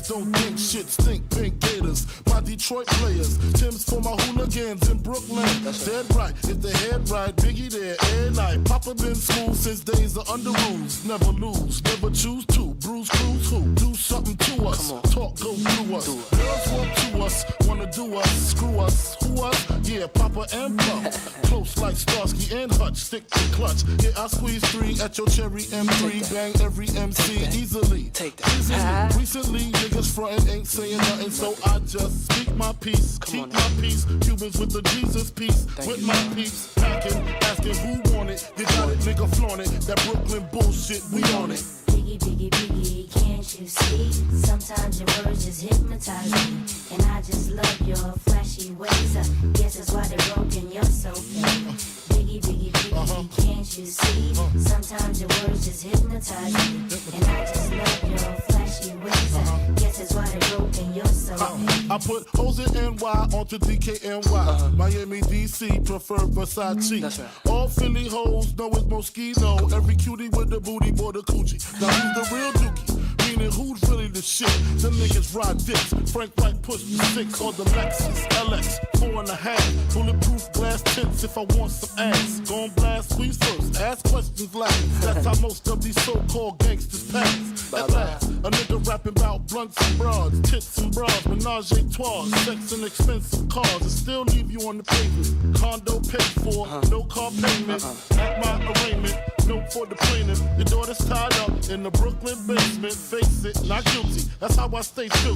haters don't think shit stink, pink gators. My Detroit players, Tim's for my hooligans in Brooklyn. Dead right, if they head right, Biggie there, and night. Papa been smooth since days of under rules. Never lose, never choose to. Bruise, cruise, who? Do something to us. Talk, go through us. Girls want to us, wanna do us, screw us. Who us? Yeah, Papa and Pup. Close like Starsky and Hutch, stick to clutch. Yeah, I squeeze 3 at your cherry M3. Bang every MC easily. Take that. Easily. Recently, niggas frontin' ain't saying nothing, so I just speak my peace. Keep my peace. Cubans with the Jesus peace. With my peeps packing, asking who want it. You got it, nigga, flaunt it. That Brooklyn bullshit, we on it. Biggie, biggie, biggie, can't you see? Sometimes your words just hypnotize me. And I just love your flashy ways. I guess that's why they're broken, you're so fake. Biggie, biggie, biggie, can't you see? Sometimes your words just hypnotize me. And I just love your flashy ways. I guess that's why they're broken, you're so fake. I put hoes in NY onto DKNY. Miami, DC, prefer Versace. That's right. All Philly hoes know it's Moschino. Every cutie with the booty, boy, the coochie. Now who's the real dookie? Meaning who's really the shit? Them niggas ride dicks. Frank White push the 6 or the Lexus LX 4.5. Bulletproof glass tints if I want some ass. Gon' blast squeeze first, ask questions last. That's how most of these so-called gangsters pass. At last, a nigga rapping about blunts and broads, tits and bras, menage a trois, sex and expensive cars, and still leave you on the pavement. Condo paid for, no car payment. At my arraignment, note for the plaintiff. Your daughter's tied up in the Brooklyn basement. Face it, not guilty. That's how I stay true.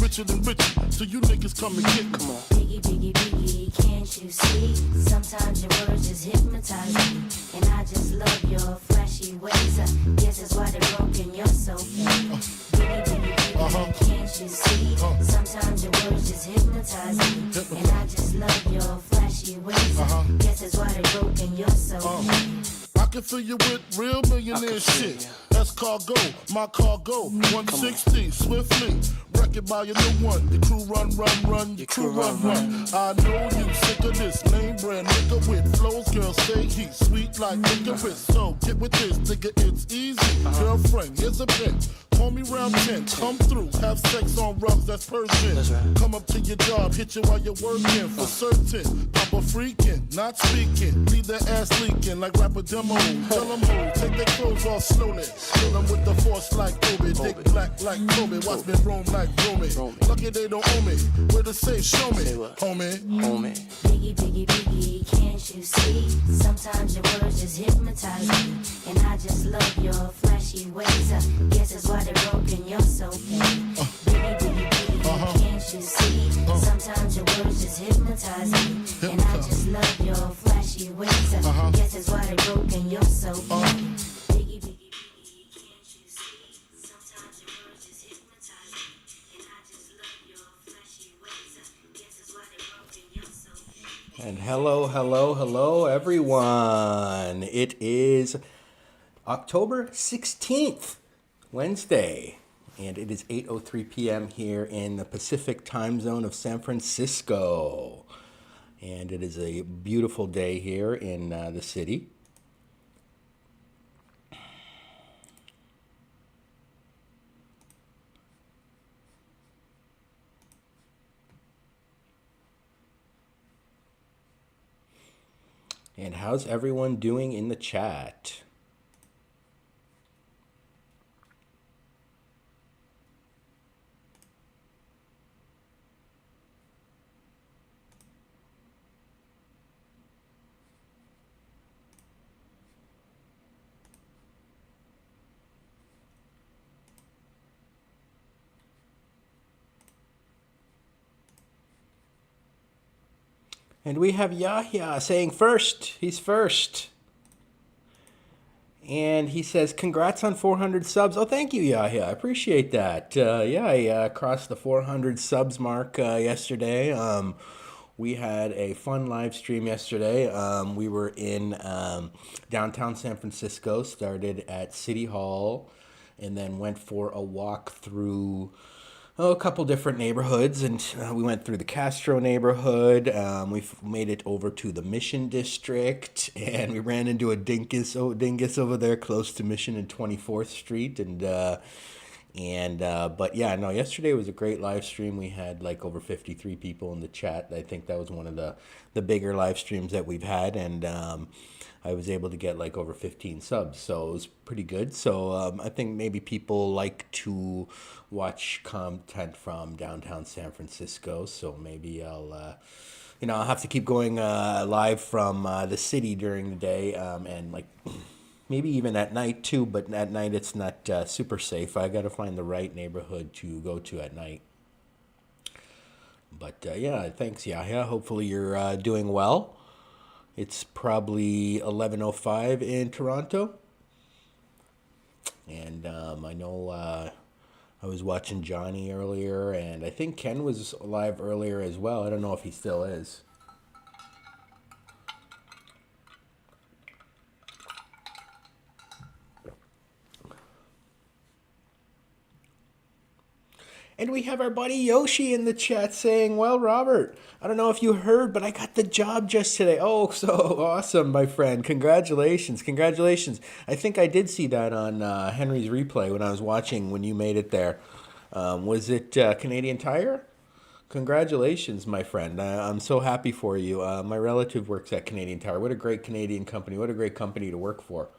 Richer than richer, so you niggas come and get me. Come on. Biggie, biggie, biggie, can't you see? Sometimes your words just hypnotize me. And I just love your flashy ways. I guess that's why they're broken, you're so fake. Biggie, biggie, biggie, can't you see? Sometimes your words just hypnotize me. And I just love your flashy ways. I guess that's why they're broken, you're so fake. I can fill you with real millionaire shit. That's cargo, my cargo, 160, swiftly. Wreck it by your new one. Your crew run, your crew run. I know you sick of this name brand nigga with flows. Girls say he's sweet like licorice. So get with this, nigga, it's easy. Girlfriend, here's a pin. Call me round 10, come through, have sex on rubs, that's Persian. That's right. Come up to your job, hit you while you're working, for certain. Papa freaking, not speaking, leave that ass leaking like rapper demo. Tell them who, take their clothes off slowly. Fill them with the force like Obi, dick black like Kobe, watch me roam like Romy. Lucky they don't owe me, where to say, show me, homie. Biggie, biggie, biggie, can't you see? Sometimes your words just hypnotize me. And I just love your flashy ways. I guess that's why they're broken, you're so fake. Biggie, biggie, biggie, can't you see? Sometimes your words just hypnotize me. And I just love your flashy ways. I guess that's why they're broken, you're so fake. Biggie, biggie, biggie, can't you see? Sometimes your words just hypnotize me. And I just love your flashy ways. I guess that's why they're broken, you're so fake. And hello, everyone. It is October 16th, Wednesday, and it is 8:03 p.m. here in the Pacific time zone of San Francisco. And it is a beautiful day here in the city. And how's everyone doing in the chat? And we have Yahya saying first. He's first. And he says, congrats on 400 subs. Oh, thank you, Yahya. I appreciate that. I crossed the 400 subs mark yesterday. We had a fun live stream yesterday. We were in downtown San Francisco, started at City Hall, and then went for a walk through a couple different neighborhoods, and we went through the Castro neighborhood. We made it over to the Mission District, and we ran into a Dingus over there close to Mission and 24th Street, and And but yeah, no, yesterday was a great live stream. We had like over 53 people in the chat. I think that was one of the bigger live streams that we've had, and I was able to get like over 15 subs, so it was pretty good. So I think maybe people like to watch content from downtown San Francisco. So maybe I'll have to keep going live from the city during the day, and like maybe even at night too, but at night it's not super safe. I got to find the right neighborhood to go to at night. But yeah, thanks, Yahya. Hopefully you're doing well. It's probably 11:05 in Toronto, and I know I was watching Johnny earlier, and I think Ken was live earlier as well. I don't know if he still is. And we have our buddy Yoshi in the chat saying, well, Robert, I don't know if you heard, but I got the job just today. Oh, so awesome, my friend. Congratulations. Congratulations. I think I did see that on Henry's replay when I was watching when you made it there. Was it Canadian Tire? Congratulations, my friend. I'm so happy for you. My relative works at Canadian Tire. What a great Canadian company. What a great company to work for.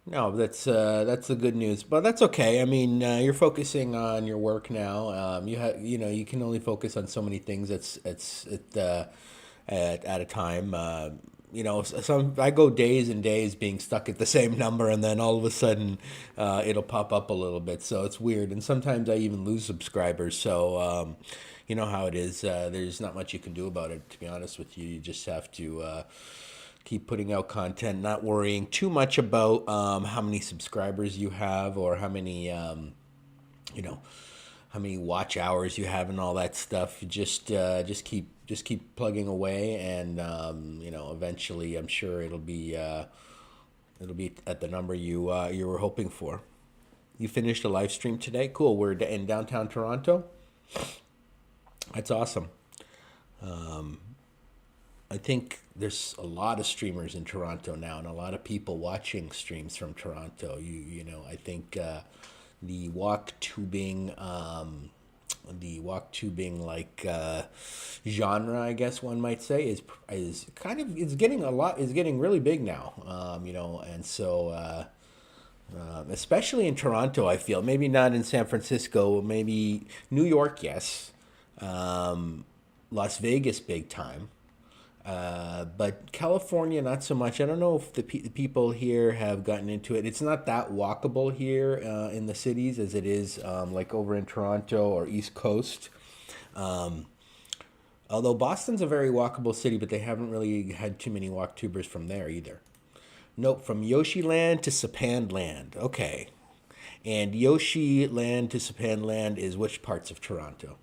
No, that's the good news, but that's okay. I mean, you're focusing on your work now. You can only focus on so many things at a time. Some I go days and days being stuck at the same number, and then all of a sudden, it'll pop up a little bit. So it's weird, and sometimes I even lose subscribers. So you know how it is. There's not much you can do about it, to be honest with you. You just have to keep putting out content, not worrying too much about how many subscribers you have or how many how many watch hours you have and all that stuff. Just keep plugging away, and eventually I'm sure it'll be at the number you were hoping for. You finished a live stream today. Cool. We're in downtown Toronto. That's awesome. I think there's a lot of streamers in Toronto now, and a lot of people watching streams from Toronto. I think the walk tubing like genre, I guess one might say, is getting really big now. And so especially in Toronto, I feel maybe not in San Francisco, maybe New York, yes, Las Vegas, big time. But California, not so much. I don't know if the people here have gotten into it. It's not that walkable here in the cities as it is like over in Toronto or East Coast. Although Boston's a very walkable city, but they haven't really had too many walktubers from there either. Nope, from Yoshi Land to Sapan Land. Okay. And Yoshi Land to Sapan Land is which parts of Toronto?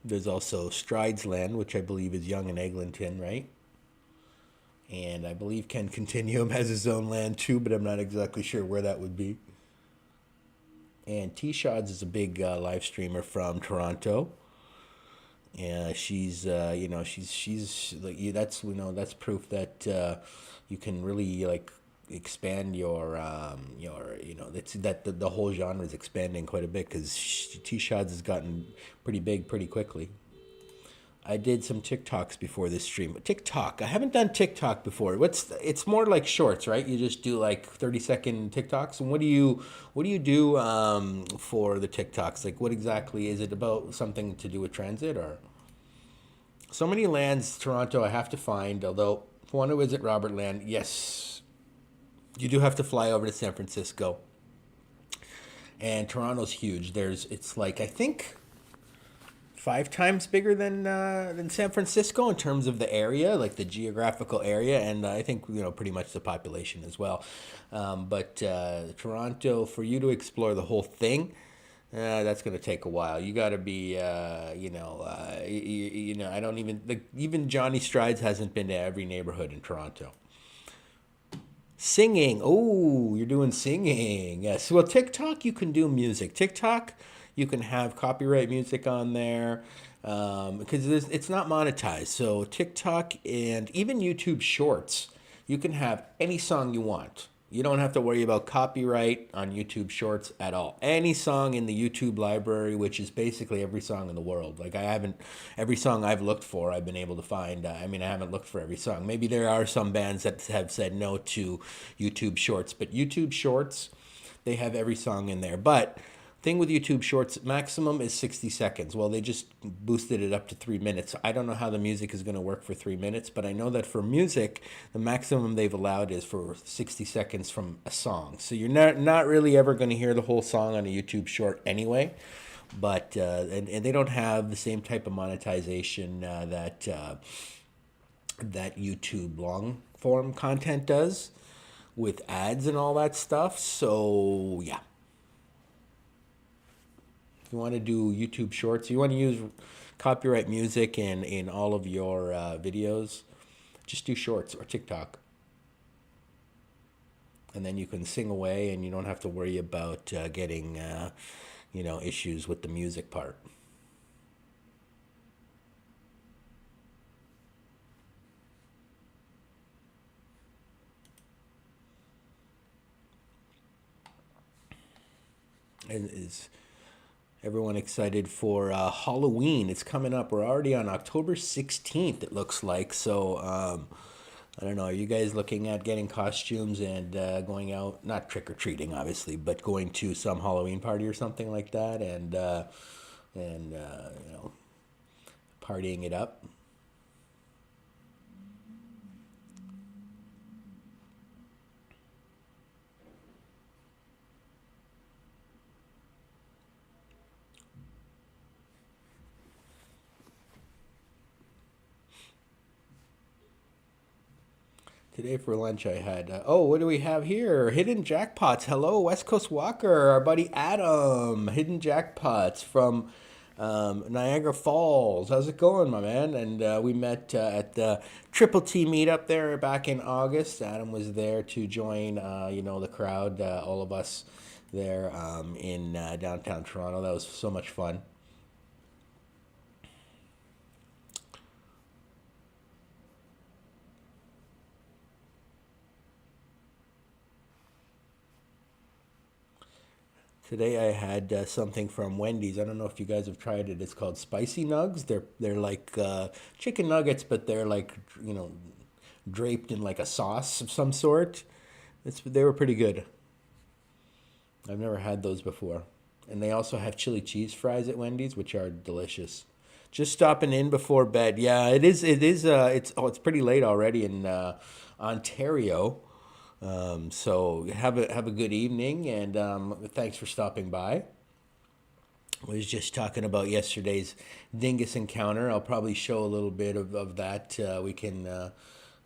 There's also Strides Land, which I believe is Yonge and Eglinton, right? And I believe Ken Continuum has his own land too, but I'm not exactly sure where that would be. And T-Shods is a big live streamer from Toronto. And she's like that's proof that you can really like expand your the whole genre is expanding quite a bit because T-Shods has gotten pretty big pretty quickly. I did some TikToks before this stream. TikTok, I haven't done TikTok before. It's more like shorts, right? You just do like 30-second TikToks. And what do you do for the TikToks? Like what exactly is it about? Something to do with transit or? So many lands, Toronto, I have to find. Although if I want to visit Robert Land, yes, you do have to fly over to San Francisco. And Toronto's huge. It's like I think 5 times bigger than San Francisco in terms of the area, like the geographical area, and I think pretty much the population as well. But Toronto, for you to explore the whole thing, that's going to take a while. You got to be, I don't even Johnny Strides hasn't been to every neighborhood in Toronto. Singing. Oh, you're doing singing. Yes. Well, TikTok, you can do music. TikTok, you can have copyright music on there. because it's not monetized. So TikTok and even YouTube Shorts, you can have any song you want. You don't have to worry about copyright on YouTube Shorts at all. Any song in the YouTube library, which is basically every song in the world. Like I haven't, every song I've looked for, I've been able to find. I mean, I haven't looked for every song. Maybe there are some bands that have said no to YouTube Shorts, but YouTube Shorts, they have every song in there. But thing with YouTube Shorts, maximum is 60 seconds. Well, they just boosted it up to 3 minutes. I don't know how the music is going to work for 3 minutes, but I know that for music, the maximum they've allowed is for 60 seconds from a song. So you're not really ever going to hear the whole song on a YouTube Short anyway. But and they don't have the same type of monetization that YouTube long form content does with ads and all that stuff. So yeah. You want to do YouTube Shorts, you want to use copyright music in all of your videos, just do Shorts or TikTok. And then you can sing away and you don't have to worry about getting, issues with the music part. And is everyone excited for Halloween? It's coming up. We're already on October 16th, it looks like. So, I don't know. Are you guys looking at getting costumes and going out, not trick-or-treating, obviously, but going to some Halloween party or something like that and partying it up? Today for lunch I had, what do we have here? Hidden Jackpots. Hello, West Coast Walker, our buddy Adam. Hidden Jackpots from Niagara Falls. How's it going, my man? And we met at the Triple T meetup there back in August. Adam was there to join, the crowd, all of us there in downtown Toronto. That was so much fun. Today I had something from Wendy's. I don't know if you guys have tried it. It's called Spicy Nugs. They're like chicken nuggets, but they're like draped in like a sauce of some sort. They were pretty good. I've never had those before. And they also have chili cheese fries at Wendy's, which are delicious. Just stopping in before bed. Yeah, it is. It is. It's pretty late already in Ontario. So have a good evening, and thanks for stopping by. I was just talking about yesterday's Dingus encounter. I'll probably show a little bit of that. We can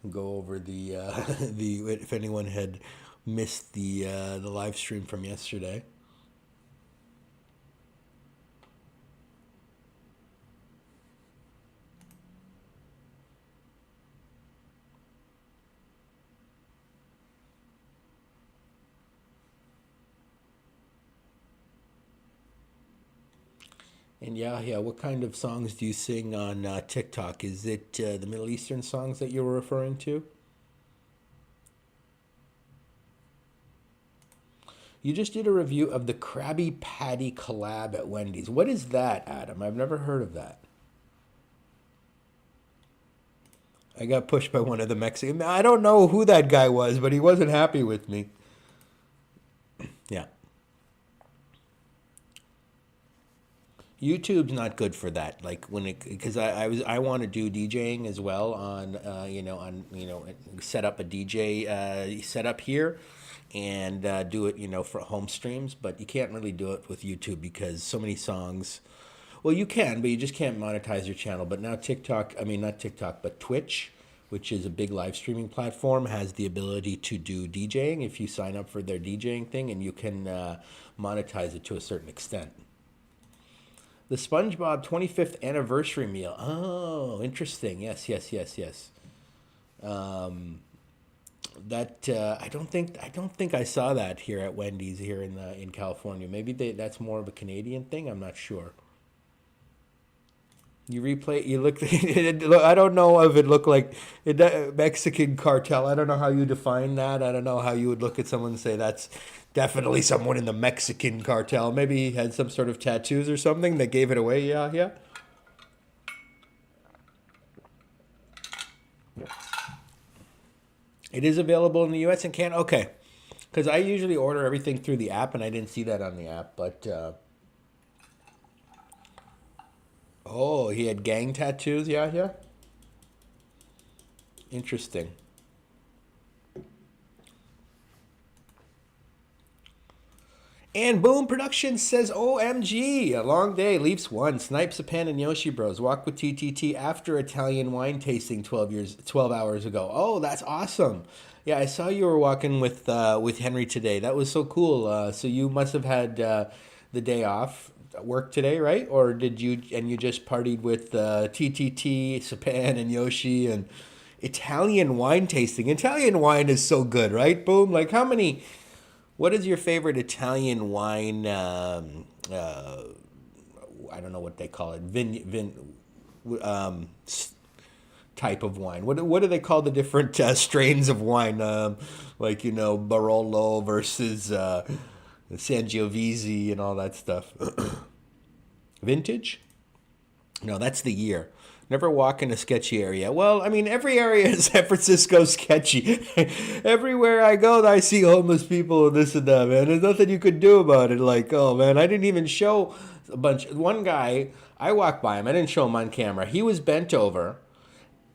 go over the the if anyone had missed the live stream from yesterday. And yeah, what kind of songs do you sing on TikTok? Is it the Middle Eastern songs that you were referring to? You just did a review of the Krabby Patty collab at Wendy's. What is that, Adam? I've never heard of that. I got pushed by one of the Mexican. I don't know who that guy was, but he wasn't happy with me. Yeah. YouTube's not good for that. Like when it, because I want to do DJing as well on set up a DJ setup here, and do it for home streams. But you can't really do it with YouTube because so many songs. Well, you can, but you just can't monetize your channel. But now TikTok, I mean not TikTok, but Twitch, which is a big live streaming platform, has the ability to do DJing if you sign up for their DJing thing, and you can monetize it to a certain extent. The SpongeBob 25th anniversary meal. Oh, interesting. Yes, yes, yes, yes. That I don't think I saw that here at Wendy's here in California. Maybe that's more of a Canadian thing. I'm not sure. You replay. You look. I don't know if it looked like Mexican cartel. I don't know how you define that. I don't know how you would look at someone and say that's definitely someone in the Mexican cartel. Maybe he had some sort of tattoos or something that gave it away. Yeah, yeah. It is available in the U.S. and Canada. Okay, because I usually order everything through the app, and I didn't see that on the app. But oh, he had gang tattoos. Yeah, yeah. Interesting. And Boom Productions says, OMG, a long day, Leafs won. Snipe, Sapan, and Yoshi Bros walk with TTT after Italian wine tasting 12 hours ago. Oh, that's awesome. Yeah, I saw you were walking with Henry today. That was so cool. So you must have had the day off work today, right? Or did you just partied with TTT, Sapan, and Yoshi and Italian wine tasting? Italian wine is so good, right? Boom. Like how many? What is your favorite Italian wine? I don't know what they call it. Type of wine. What do they call the different strains of wine? Like Barolo versus Sangiovese and all that stuff. Vintage? No, that's the year. Never walk in a sketchy area. Well, I mean, every area in San Francisco is sketchy. Everywhere I go, I see homeless people and this and that, man. There's nothing you could do about it. Like, oh, man, I didn't even show a bunch. One guy, I walked by him. I didn't show him on camera. He was bent over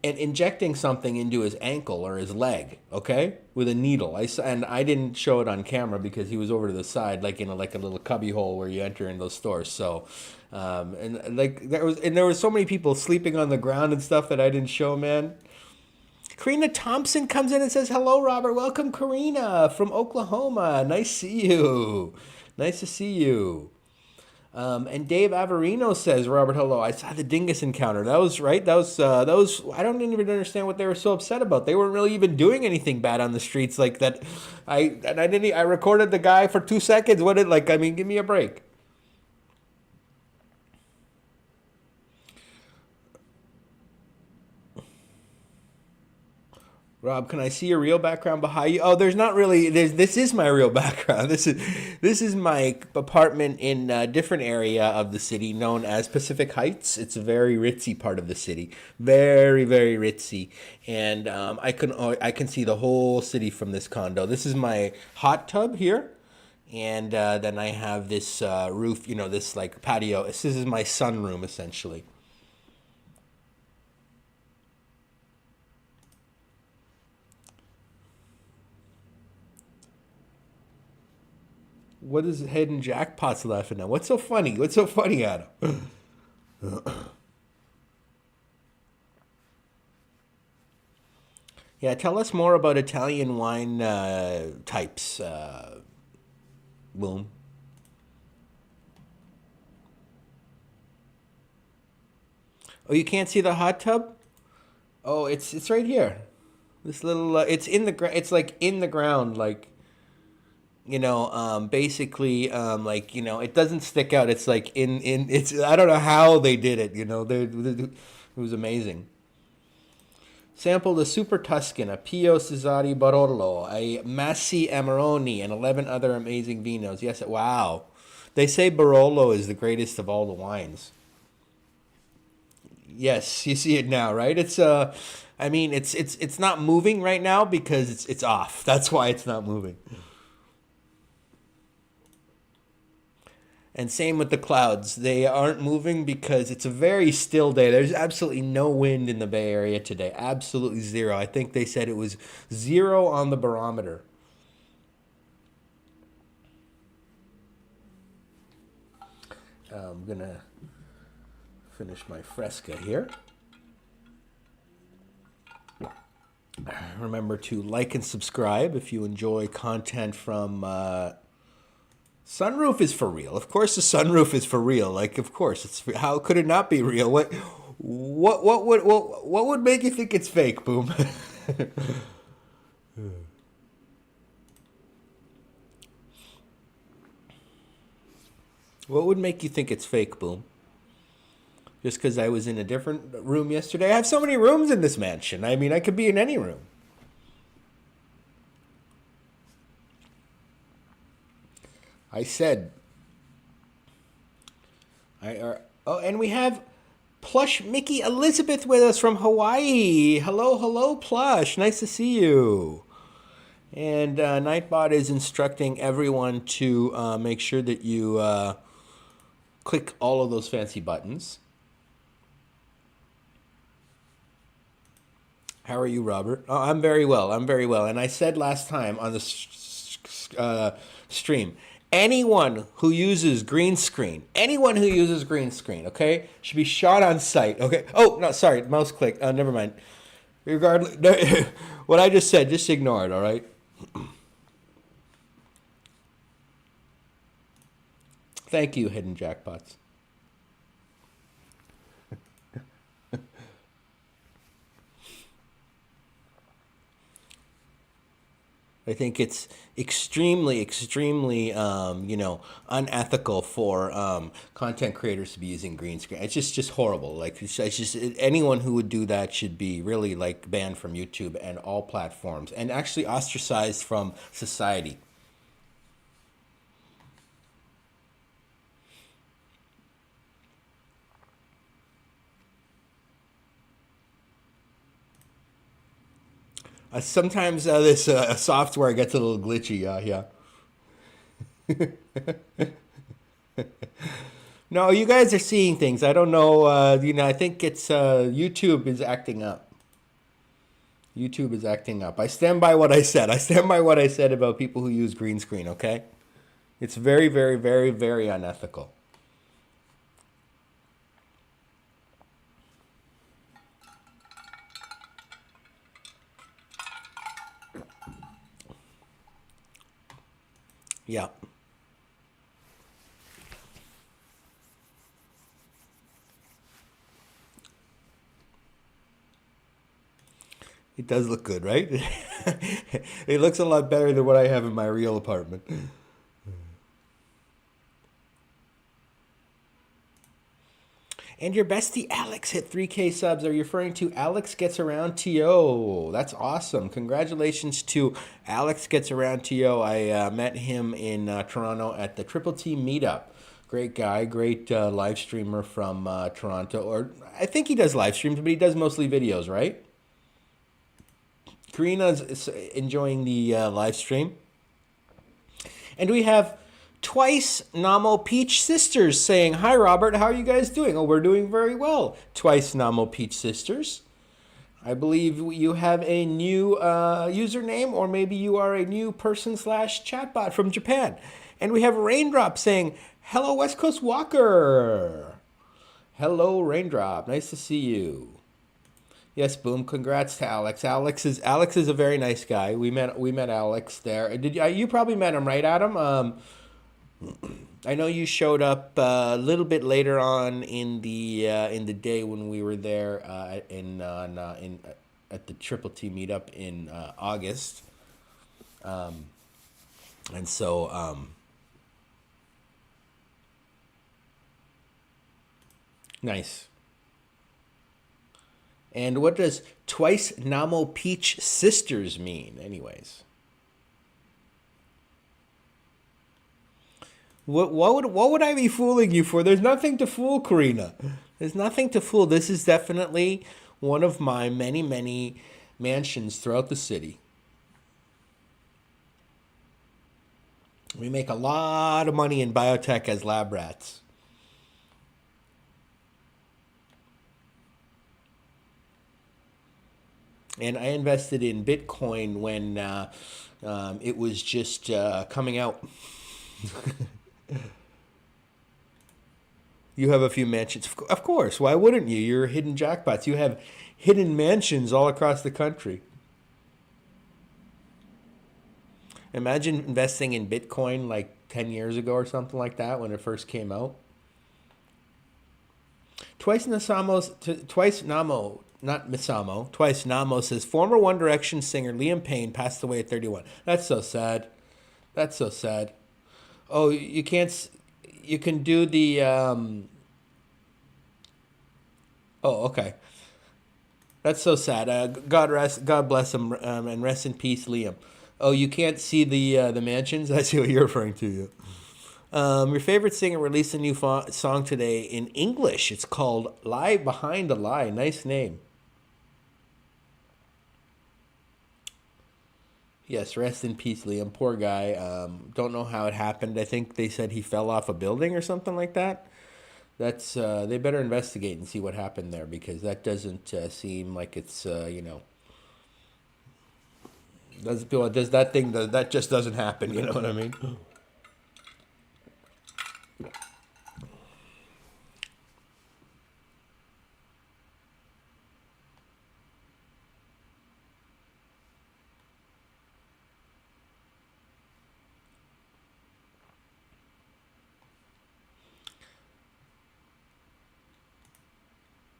and injecting something into his ankle or his leg, okay, with a needle. And I didn't show it on camera because he was over to the side, like in a little cubby hole where you enter in those stores. So, and there was so many people sleeping on the ground and stuff that I didn't show, man. Karina Thompson comes in and says, "Hello, Robert. Welcome, Karina from Oklahoma. Nice to see you. Nice to see you." And Dave Averino says, "Robert, hello. I saw the Dingus encounter. That was right. That was. I don't even understand what they were so upset about. They weren't really even doing anything bad on the streets like that. I recorded the guy for 2 seconds. Give me a break." Rob, can I see your real background behind you? Oh, there's not really. This is my real background. This is my apartment in a different area of the city known as Pacific Heights. It's a very ritzy part of the city, very very ritzy, and I can see the whole city from this condo. This is my hot tub here, and then I have this roof. This like patio. This is my sunroom essentially. What is Hidden Jackpot's laughing at? What's so funny? What's so funny, Adam? Yeah, tell us more about Italian wine types. Boom. Oh, you can't see the hot tub? Oh, it's right here. This little it's in the it's like in the ground, like basically, it doesn't stick out. It's like it's, I don't know how they did it, it was amazing. Sample the Super Tuscan, a Pio Cesari Barolo, a Massi Amarone, and 11 other amazing vinos. Yes, wow. They say Barolo is the greatest of all the wines. Yes, you see it now, right? It's it's not moving right now because it's off. That's why it's not moving. And same with the clouds. They aren't moving because it's a very still day. There's absolutely no wind in the Bay Area today. Absolutely zero. I think they said it was 0 on the barometer. I'm going to finish my Fresca here. Remember to like and subscribe if you enjoy content from... Sunroof is for real. Of course, the sunroof is for real. Like, of course, how could it not be real? What would make you think it's fake, Boom? What would make you think it's fake, Boom? just because I was in a different room yesterday. I have so many rooms in this mansion. I mean, I could be in any room. I said, oh, and we have Plush Mickey Elizabeth with us from Hawaii. Hello, hello, Plush. Nice to see you. And Nightbot is instructing everyone to make sure that you click all of those fancy buttons. How are you, Robert? Oh, I'm very well. I'm very well. And I said last time on the stream, anyone who uses green screen, okay, should be shot on sight, okay? Oh, no, sorry, mouse click. Never mind. Regardless, what I just said, just ignore it, all right? Thank you, Hidden Jackpots. I think it's extremely, unethical for content creators to be using green screen. It's just horrible. Like, it's just anyone who would do that should be really like banned from YouTube and all platforms, and actually ostracized from society. Sometimes this software gets a little glitchy. Yeah. No, you guys are seeing things. I don't know. I think it's YouTube is acting up. YouTube is acting up. I stand by what I said. I stand by what I said about people who use green screen. Okay, it's very, very, very, very unethical. Yeah. It does look good, right? It looks a lot better than what I have in my real apartment. And your bestie Alex hit 3K subs. Are you referring to Alex Gets Around TO? That's awesome. Congratulations to Alex Gets Around TO. I met him in Toronto at the Triple T meetup. Great guy, great live streamer from Toronto. Or I think he does live streams, but he does mostly videos, right? Karina's enjoying the live stream. And we have Twice Namo Peach Sisters saying, "Hi, Robert. How are you guys doing?" Oh, we're doing very well. Twice Namo Peach Sisters. I believe you have a new username, or maybe you are a new person / chatbot from Japan. And we have Raindrop saying, "Hello, West Coast Walker." Hello, Raindrop. Nice to see you. Yes, Boom. Congrats to Alex. Alex is a very nice guy. We met Alex there. Did you probably met him, right, Adam? I know you showed up a little bit later on in the day when we were there at the Triple T meetup in August, and so nice. And what does Twice Namo Peach Sisters mean, anyways? What would I be fooling you for? There's nothing to fool, Karina. There's nothing to fool. This is definitely one of my many, many mansions throughout the city. We make a lot of money in biotech as lab rats. And I invested in Bitcoin when it was just coming out. You have a few mansions. Of course. Why wouldn't you? You're hidden jackpots. You have hidden mansions all across the country. Imagine investing in Bitcoin like 10 years ago or something like that when it first came out. Twice Namo says, former One Direction singer Liam Payne passed away at 31. That's so sad. That's so sad. Oh, you can do the Oh, okay. That's so sad. God bless him, and rest in peace, Liam. Oh, you can't see the mansions. I see what you're referring to. Yeah. Your favorite singer released a new song today in English. It's called "Lie Behind a Lie." Nice name. Yes, rest in peace, Liam. Poor guy. Don't know how it happened. I think they said he fell off a building or something like that. That's they better investigate and see what happened there because that doesn't seem like it's doesn't feel does that thing that just doesn't happen. You know what I mean?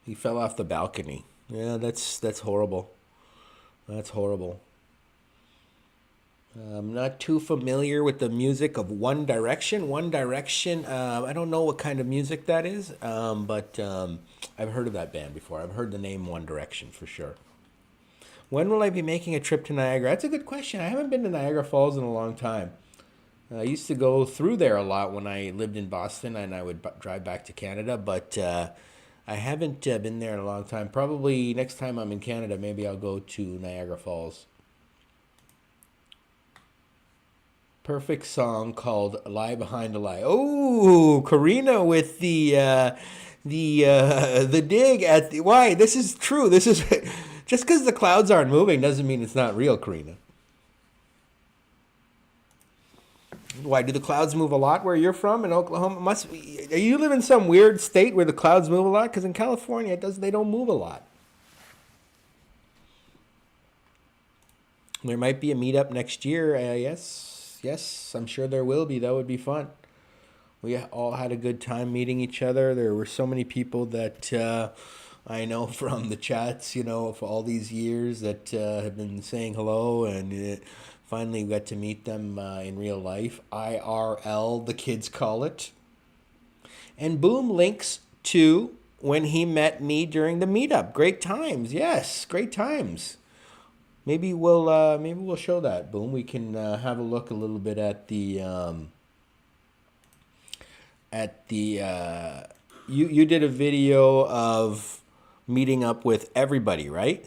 He fell off the balcony. Yeah, that's horrible. That's horrible. I'm not too familiar with the music of One Direction. One Direction, I don't know what kind of music that is, but I've heard of that band before. I've heard the name One Direction for sure. When will I be making a trip to Niagara? That's a good question. I haven't been to Niagara Falls in a long time. I used to go through there a lot when I lived in Boston and I would drive back to Canada, but I haven't been there in a long time. Probably next time I'm in Canada, maybe I'll go to Niagara Falls. Perfect song called "Lie Behind a Lie." Oh, Karina with the dig at the why. This is true. This is just because the clouds aren't moving doesn't mean it's not real, Karina. Why do the clouds move a lot where you're from in Oklahoma? Must you live in some weird state where the clouds move a lot? Because in California, it does they don't move a lot. There might be a meetup next year. Yes, I'm sure there will be. That would be fun. We all had a good time meeting each other. There were so many people that I know from the chats, for all these years that have been saying hello, and finally got to meet them in real life. IRL, the kids call it. And Boom links to when he met me during the meetup. Great times, yes, great times. Maybe we'll show that. Boom. We can have a look a little bit at the you did a video of meeting up with everybody, right?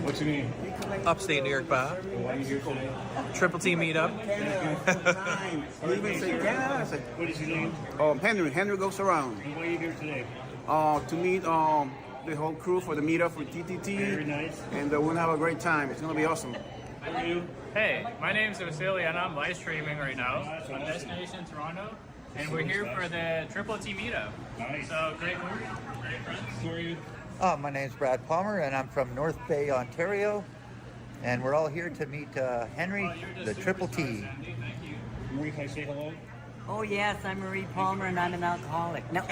What's your name? Upstate New York, Bob. Why are you here today? Triple T meetup. What is your name? Henry goes around And why are you here today? to meet the whole crew for the meetup for TTT. Very nice. And we're gonna have a great time. It's gonna be awesome. How are you? Hey, my name's Vasily and I'm live streaming right now on Destination Toronto, and we're here for the Triple T meetup. Nice. So great work, great friends. Who are you? My name's Brad Palmer, and I'm from North Bay, Ontario. And we're all here to meet Henry, the Triple T. Marie, can I say hello? Oh yes, I'm Marie Palmer and I'm an alcoholic. No,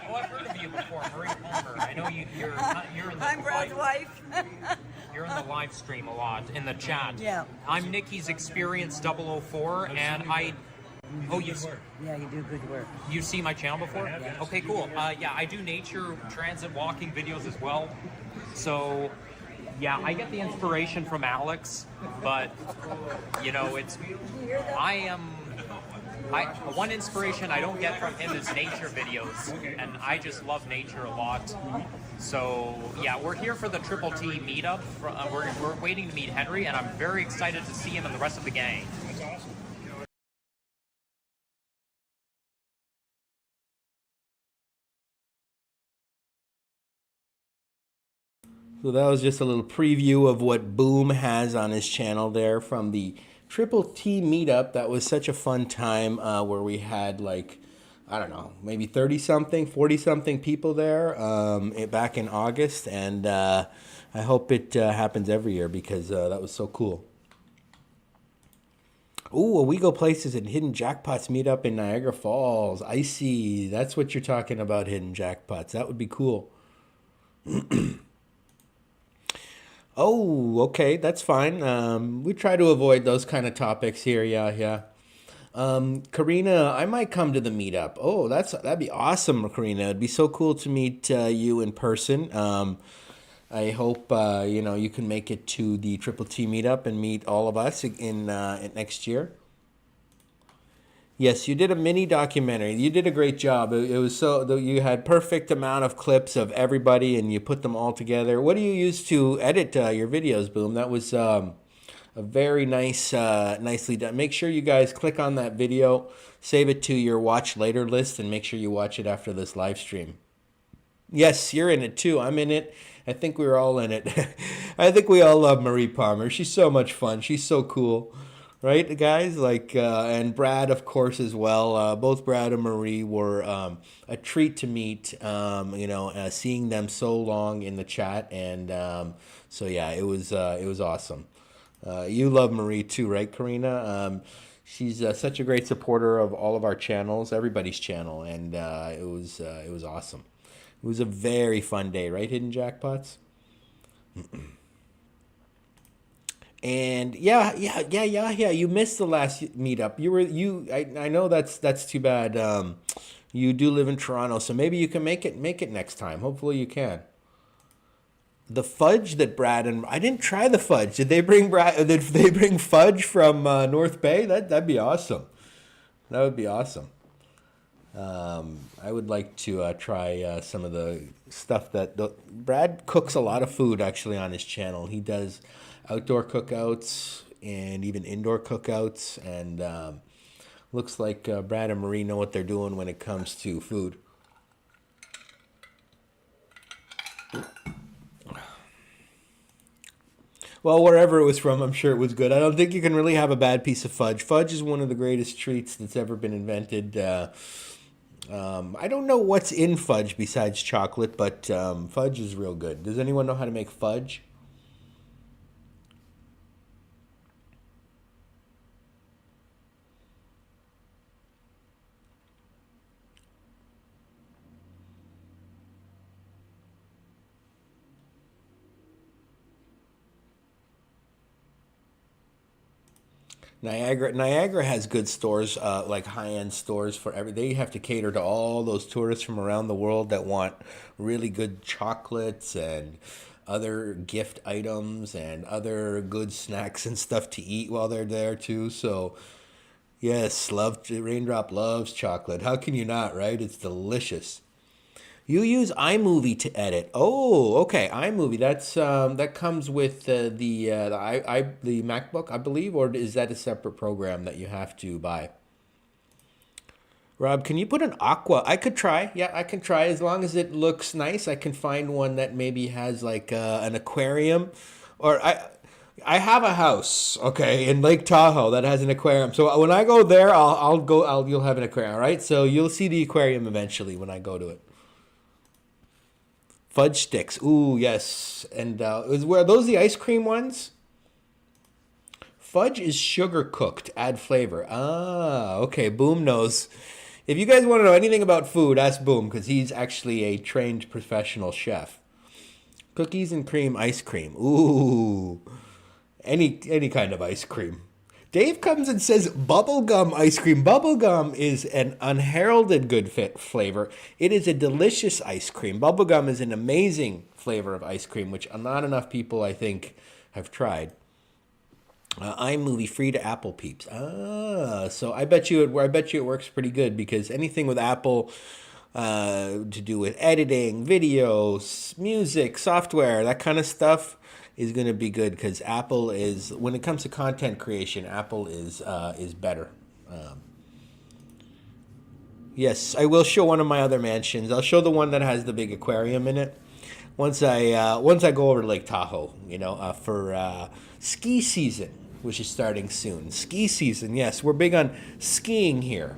Oh, I've heard of you before, Marie Palmer. I know you're in the I'm Brad's wife. You're in the live stream a lot in the chat. Yeah. I'm Nikki's Experience 004, and Oh, you Yeah, you do good work. you see my channel before? Okay, cool. Yeah, I do nature transit walking videos as well. So, yeah, I get the inspiration from Alex, but it's one inspiration I don't get from him is nature videos, and I just love nature a lot. So yeah, we're here for the Triple T meetup. We're waiting to meet Henry, and I'm very excited to see him and the rest of the gang. That's awesome. So that was just a little preview of what Boom has on his channel there from the Triple T meetup. That was such a fun time where we had like, I don't know, maybe 30-something, 40-something people there back in August. And I hope it happens every year because that was so cool. Ooh, a We Go Places and Hidden Jackpots meetup in Niagara Falls. I see. That's what you're talking about, Hidden Jackpots. That would be cool. Oh, okay, that's fine. We try to avoid those kind of topics here. Yeah. Karina, I might come to the meetup. Oh, that'd be awesome, Karina. It'd be so cool to meet you in person. I hope you can make it to the Triple T meetup and meet all of us in next year. Yes, you did a mini documentary. You did a great job. It was you had perfect amount of clips of everybody, and you put them all together. What do you use to edit your videos, Boom? That was a very nicely done. Make sure you guys click on that video, save it to your watch later list, and make sure you watch it after this live stream. Yes, you're in it too. I'm in it. I think we're all in it. I think we all love Marie Palmer. She's so much fun. She's so cool. Right, guys? And Brad, of course, as well. Both Brad and Marie were a treat to meet, seeing them so long in the chat. And so, yeah, it was awesome. You love Marie too, right, Karina? She's such a great supporter of all of our channels, everybody's channel. And it was awesome. It was a very fun day, right, Hidden Jackpots? And yeah. You missed the last meetup. I know that's too bad. You do live in Toronto, so maybe you can make it next time. Hopefully you can. The fudge that Brad and I didn't try the fudge. Did they bring fudge from North Bay? That'd be awesome. That would be awesome. I would like to try some of the stuff Brad cooks a lot of food actually on his channel. He does outdoor cookouts and even indoor cookouts, and looks like Brad and Marie know what they're doing when it comes to food. Well, wherever it was from, I'm sure it was good. I don't think you can really have a bad piece of fudge. Fudge is one of the greatest treats that's ever been invented. I don't know what's in fudge besides chocolate, but fudge is real good. Does anyone know how to make fudge? Niagara has good stores, like high-end stores for they have to cater to all those tourists from around the world that want really good chocolates and other gift items and other good snacks and stuff to eat while they're there too. So yes, Raindrop loves chocolate. How can you not, right? It's delicious. You use iMovie to edit. Oh, okay, iMovie. That comes with the MacBook, I believe, or is that a separate program that you have to buy? Rob, can you put an aqua? I could try. Yeah, I can try as long as it looks nice. I can find one that maybe has like an aquarium, or I have a house, okay, in Lake Tahoe that has an aquarium. So when I go there, you'll have an aquarium, all right? So you'll see the aquarium eventually when I go to it. Fudge sticks. Ooh, yes. And are those the ice cream ones? Fudge is sugar cooked. Add flavor. Ah, okay. Boom knows. If you guys want to know anything about food, ask Boom, because he's actually a trained professional chef. Cookies and cream ice cream. Ooh. Any kind of ice cream. Dave comes and says bubblegum ice cream. Bubblegum is an unheralded good flavor. It is a delicious ice cream. Bubblegum is an amazing flavor of ice cream, which not enough people, I think, have tried. iMovie free to Apple peeps. So I bet you it works pretty good, because anything with Apple to do with editing, videos, music, software, that kind of stuff is going to be good, because Apple is, when it comes to content creation, Apple is better. Yes, I will show one of my other mansions. I'll show the one that has the big aquarium in it. once I go over to Lake Tahoe, for ski season, which is starting soon. Ski season, yes, we're big on skiing here.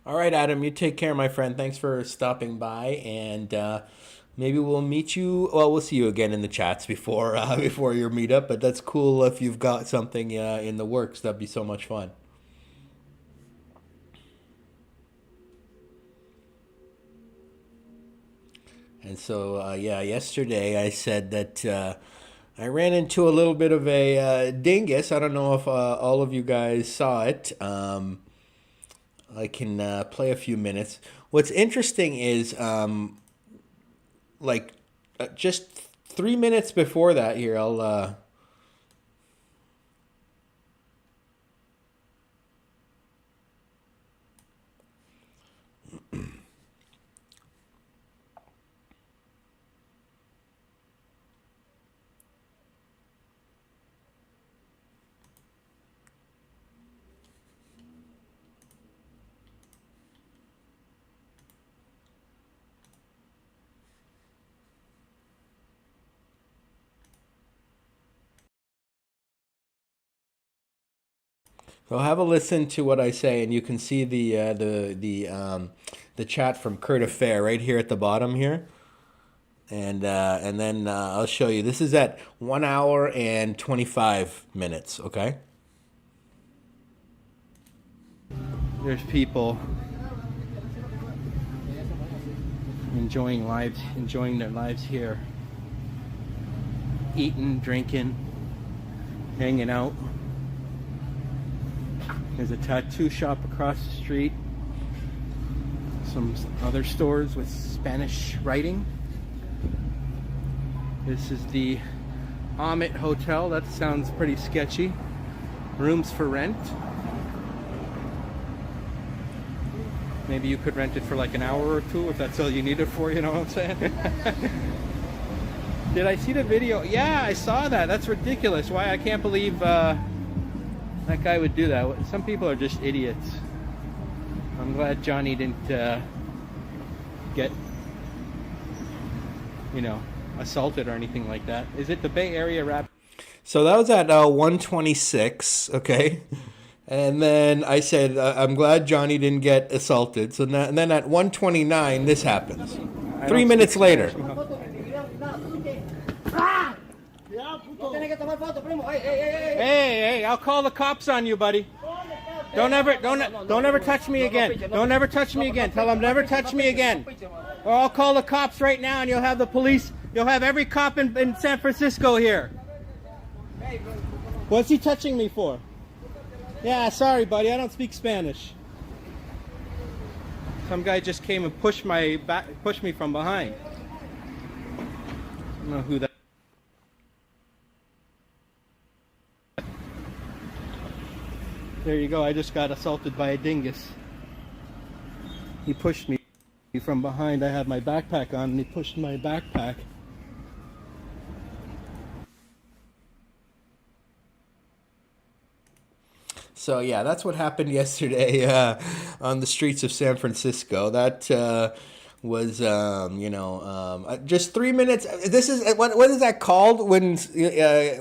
All right, Adam, you take care, my friend. Thanks for stopping by, and maybe we'll meet you. Well, we'll see you again in the chats before before your meetup. But that's cool if you've got something in the works. That'd be so much fun. And so, yeah, yesterday I said that I ran into a little bit of a dingus. I don't know if all of you guys saw it. I can play a few minutes. What's interesting is, just 3 minutes before that here, I'll... So have a listen to what I say, and you can see the chat from Kurt Affair right here at the bottom here, and then I'll show you. This is at 1 hour and 25 minutes. Okay. There's people enjoying their lives here, eating, drinking, hanging out. There's a tattoo shop across the street. Some other stores with Spanish writing. This is the Amit Hotel. That sounds pretty sketchy. Rooms for rent. Maybe you could rent it for like an hour or two if that's all you need it for, you know what I'm saying? Did I see the video? Yeah, I saw that. That's ridiculous. Why? I can't believe that guy would do that. Some people are just idiots. I'm glad Johnny didn't get, assaulted or anything like that. Is it the Bay Area rap? So that was at 1:26, okay? And then I said, I'm glad Johnny didn't get assaulted. So and then at 1:29, this happens. 3 minutes later. Hey, I'll call the cops on you, buddy. Don't ever touch me again. Don't ever touch me again. Tell them never touch me again. Or I'll call the cops right now and you'll have the police. You'll have every cop in San Francisco here. What's he touching me for? Yeah, sorry, buddy. I don't speak Spanish. Some guy just came and pushed me from behind. I don't know who that. There you go. I just got assaulted by a dingus. He pushed me from behind. I had my backpack on and he pushed my backpack. So yeah, that's what happened yesterday on the streets of San Francisco. That was, just 3 minutes. This is, what is that called when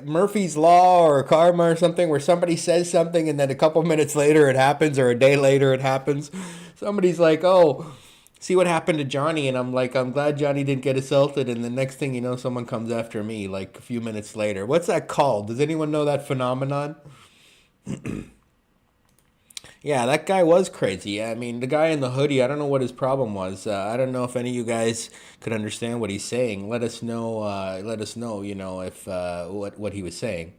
Murphy's Law or Karma or something, where somebody says something and then a couple minutes later it happens, or a day later it happens. Somebody's like, oh, see what happened to Johnny, and I'm like, I'm glad Johnny didn't get assaulted, and the next thing you know, someone comes after me like a few minutes later. What's that called? Does anyone know that phenomenon? Yeah, that guy was crazy. I mean, the guy in the hoodie, I don't know what his problem was. I don't know if any of you guys could understand what he's saying. Let us know, if what he was saying.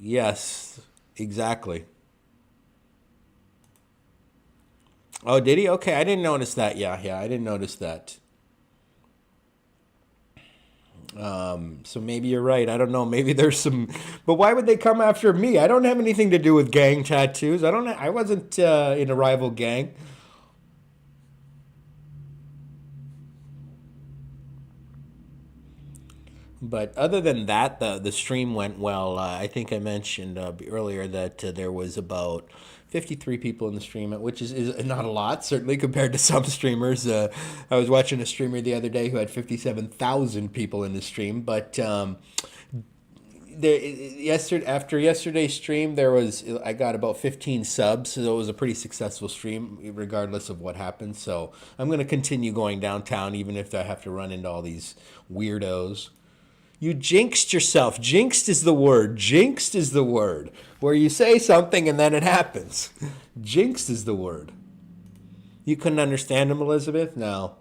Yes, exactly. Oh, did he? Okay, I didn't notice that. Yeah, I didn't notice that. So maybe you're right. I don't know. Maybe there's some, but why would they come after me? I don't have anything to do with gang tattoos. I don't. I wasn't in a rival gang. But other than that, the stream went well. I think I mentioned earlier that there was about 53 people in the stream, which is not a lot, certainly compared to some streamers. I was watching a streamer the other day who had 57,000 people in the stream. But after yesterday's stream, I got about 15 subs, so it was a pretty successful stream, regardless of what happened. So I'm going to continue going downtown, even if I have to run into all these weirdos. You jinxed yourself. Jinxed is the word. Jinxed is the word. Where you say something and then it happens. Jinxed is the word. You couldn't understand him, Elizabeth? No.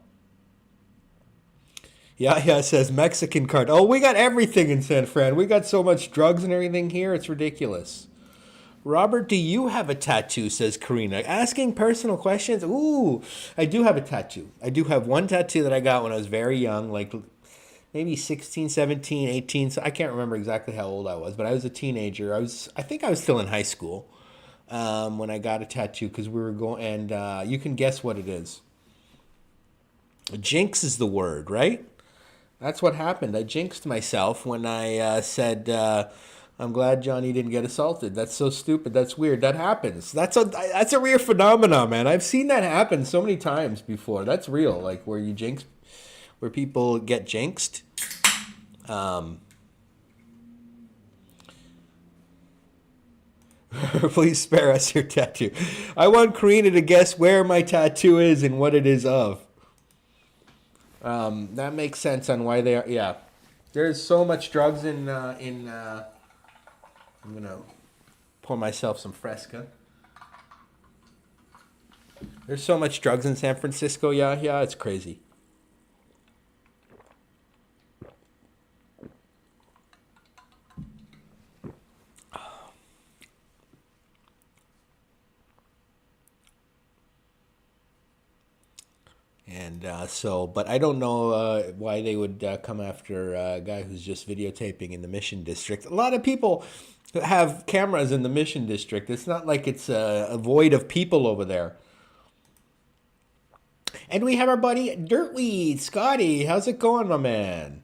Yeah, says Mexican card. Oh, we got everything in San Fran. We got so much drugs and everything here. It's ridiculous. Robert, do you have a tattoo, says Karina. Asking personal questions. Ooh, I do have a tattoo. I do have one tattoo that I got when I was very young, like maybe 16, 17, 18. So I can't remember exactly how old I was, but I was a teenager. I think I was still in high school when I got a tattoo because we were going, and you can guess what it is. Jinx is the word, right? That's what happened. I jinxed myself when I said, I'm glad Johnny didn't get assaulted. That's so stupid. That's weird. That happens. That's a weird phenomenon, man. I've seen that happen so many times before. That's real, like where you jinx, where people get jinxed. Please spare us your tattoo. I want Karina to guess where my tattoo is and what it is of. That makes sense on why they are. Yeah, there's so much drugs in. I'm gonna pour myself some Fresca. There's so much drugs in San Francisco. Yeah, it's crazy. And but I don't know why they would come after a guy who's just videotaping in the Mission District. A lot of people have cameras in the Mission District. It's not like it's a void of people over there. And we have our buddy Dirtweed, Scotty. How's it going, my man?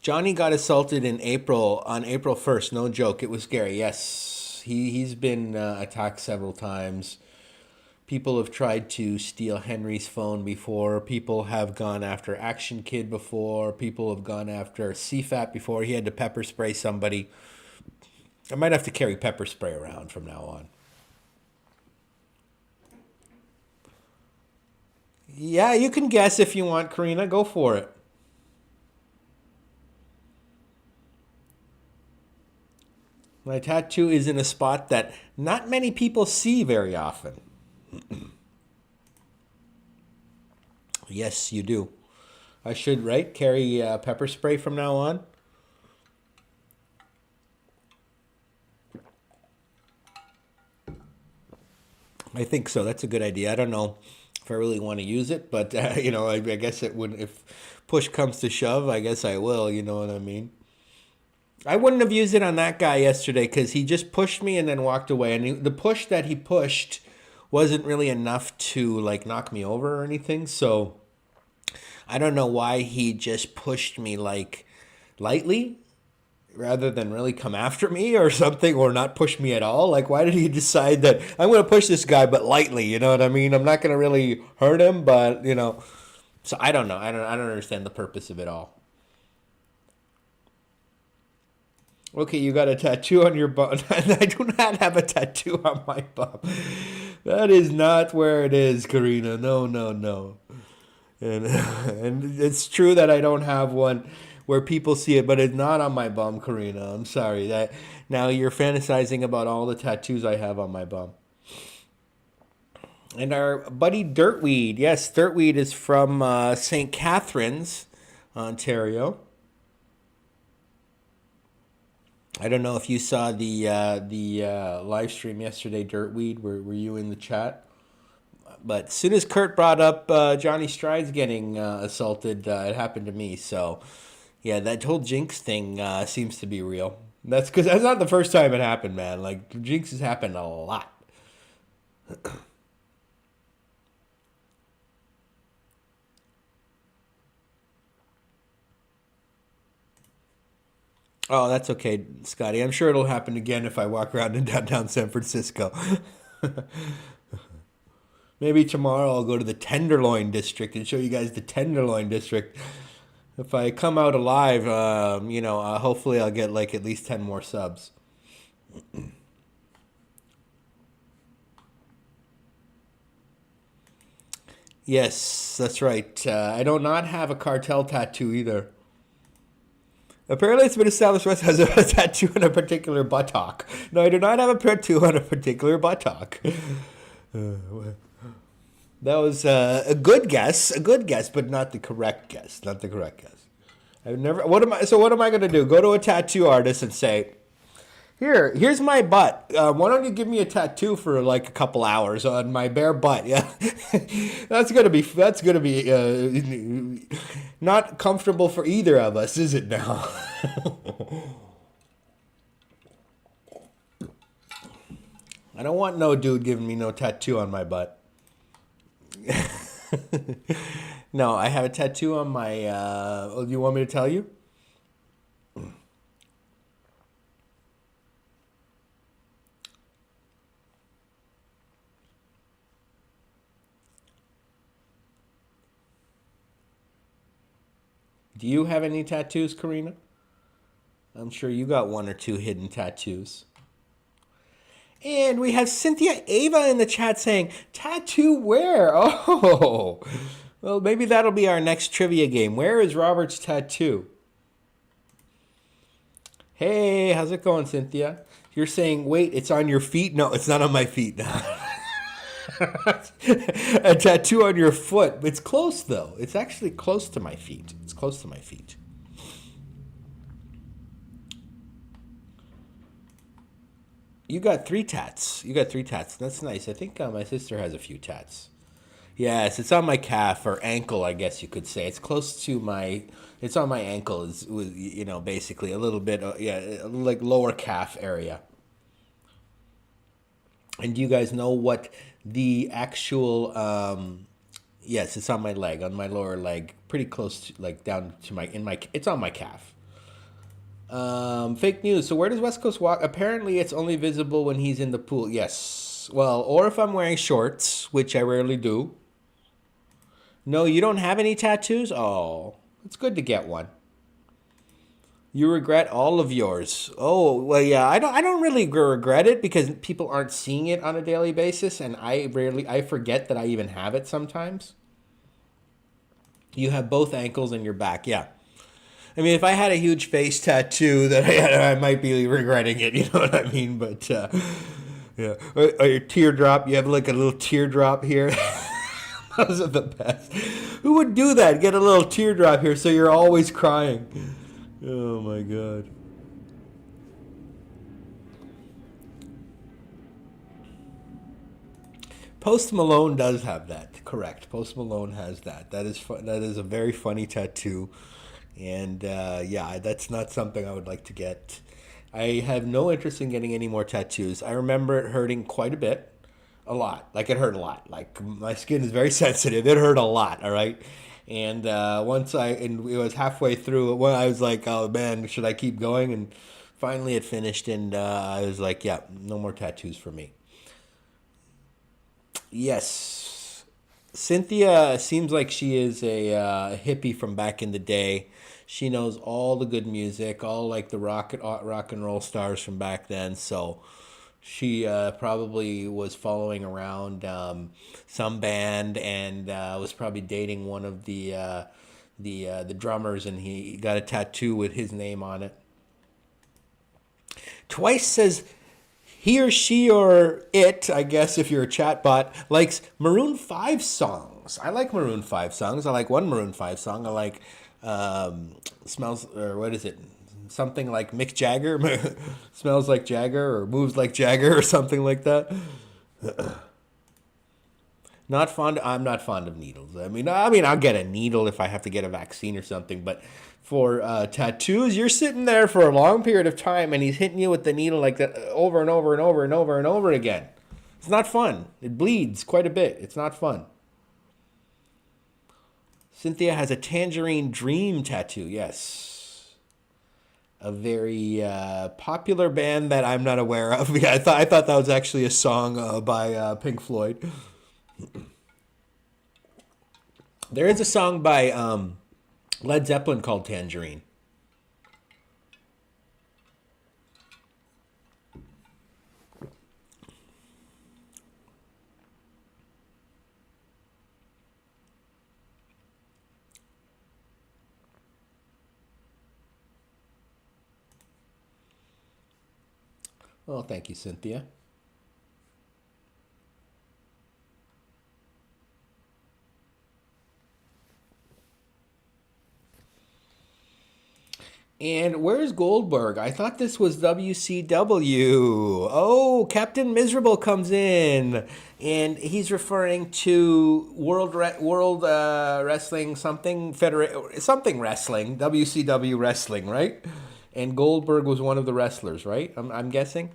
Johnny got assaulted on April 1st. No joke. It was scary. Yes, he's been attacked several times. People have tried to steal Henry's phone before. People have gone after Action Kid before. People have gone after CFAT before. He had to pepper spray somebody. I might have to carry pepper spray around from now on. Yeah, you can guess if you want, Karina. Go for it. My tattoo is in a spot that not many people see very often. Yes, you do. I should, right? Carry pepper spray from now on. I think so. That's a good idea. I don't know if I really want to use it, but I guess it would. If push comes to shove, I guess I will. You know what I mean? I wouldn't have used it on that guy yesterday because he just pushed me and then walked away. And the push that he pushed wasn't really enough to like knock me over or anything. So I don't know why he just pushed me like lightly rather than really come after me or something, or not push me at all. Like, why did he decide that I'm going to push this guy but lightly? You know what I mean? I'm not going to really hurt him, but So I don't know. I don't understand the purpose of it all. Okay, you got a tattoo on your bum. I do not have a tattoo on my bum. That is not where it is, Karina. No. And it's true that I don't have one where people see it, but it's not on my bum, Karina. I'm sorry. Now you're fantasizing about all the tattoos I have on my bum. And our buddy Dirtweed. Yes, Dirtweed is from St. Catharines, Ontario. I don't know if you saw the live stream yesterday, Dirtweed. Were you in the chat? But as soon as Kurt brought up Johnny Strides getting assaulted, it happened to me. So, yeah, that whole Jinx thing seems to be real. That's because that's not the first time it happened, man. Like, Jinx has happened a lot. Oh, that's okay, Scotty. I'm sure it'll happen again if I walk around in downtown San Francisco. Maybe tomorrow I'll go to the Tenderloin District and show you guys the Tenderloin District. If I come out alive, hopefully I'll get like at least 10 more subs. Yes, that's right. I do not have a cartel tattoo either. Apparently, it's been established West has a tattoo on a particular buttock. No, I do not have a tattoo on a particular buttock. That was a good guess, but not the correct guess. Not the correct guess. I've never. What am I going to do? Go to a tattoo artist and say, here's my butt. Why don't you give me a tattoo for like a couple hours on my bare butt? Yeah, that's gonna be not comfortable for either of us, is it now? I don't want no dude giving me no tattoo on my butt. No, I have a tattoo on my. Do you want me to tell you? Do you have any tattoos, Karina? I'm sure you got one or two hidden tattoos. And we have Cynthia Ava in the chat saying, tattoo where? Oh, well, maybe that'll be our next trivia game. Where is Robert's tattoo? Hey, how's it going, Cynthia? You're saying, wait, it's on your feet? No, it's not on my feet. A tattoo on your foot. It's close, though. It's actually close to my feet. It's close to my feet. You got 3 tats. That's nice. I think my sister has a few tats. Yes, it's on my calf or ankle, I guess you could say. It's close to my... It's on my ankle. It's, basically a little bit, like lower calf area. And do you guys know what the actual... yes, it's on my leg, on my lower leg. Pretty close to, like, down to my... It's on my calf. Fake news. So where does West Coast walk? Apparently it's only visible when he's in the pool. Yes. Well, or if I'm wearing shorts, which I rarely do. No, you don't have any tattoos? Oh, it's good to get one. You regret all of yours. Oh, well, yeah, I don't really regret it because people aren't seeing it on a daily basis, and I forget that I even have it sometimes. You have both ankles and your back, yeah. I mean, if I had a huge face tattoo, that I might be regretting it. You know what I mean? But yeah, or your teardrop. You have like a little teardrop here. Those are the best. Who would do that? Get a little teardrop here, so you're always crying. Oh my God. Post Malone does have that. Correct. Post Malone has that. That is a very funny tattoo. And yeah, that's not something I would like to get. I have no interest in getting any more tattoos. I remember it hurting quite a bit. A lot. Like, it hurt a lot. Like, my skin is very sensitive. It hurt a lot, all right? And it was halfway through, I was like, oh man, should I keep going? And finally it finished, and I was like, yeah, no more tattoos for me. Yes. Cynthia seems like she is a hippie from back in the day. She knows all the good music, all like the rock and roll stars from back then. So she probably was following around some band and was probably dating one of the drummers, and he got a tattoo with his name on it. Twice says he or she or it, I guess if you're a chatbot, likes Maroon 5 songs. I like Maroon 5 songs. I like one Maroon 5 song. I like Smells, or what is it? something like Mick Jagger, smells like Jagger, or moves like Jagger, or something like that. I'm not fond of needles. I mean, I'll get a needle if I have to get a vaccine or something. But for tattoos, you're sitting there for a long period of time, and he's hitting you with the needle like that over and over and over and over and over again. It's not fun. It bleeds quite a bit. It's not fun. Cynthia has a tangerine dream tattoo. Yes. A very popular band that I'm not aware of. Yeah, I thought that was actually a song by Pink Floyd. There is a song by Led Zeppelin called Tangerine. Well, thank you, Cynthia. And where's Goldberg? I thought this was WCW. Oh, Captain Miserable comes in, and he's referring to World Wrestling something wrestling, WCW wrestling, right? And Goldberg was one of the wrestlers, right? I'm guessing.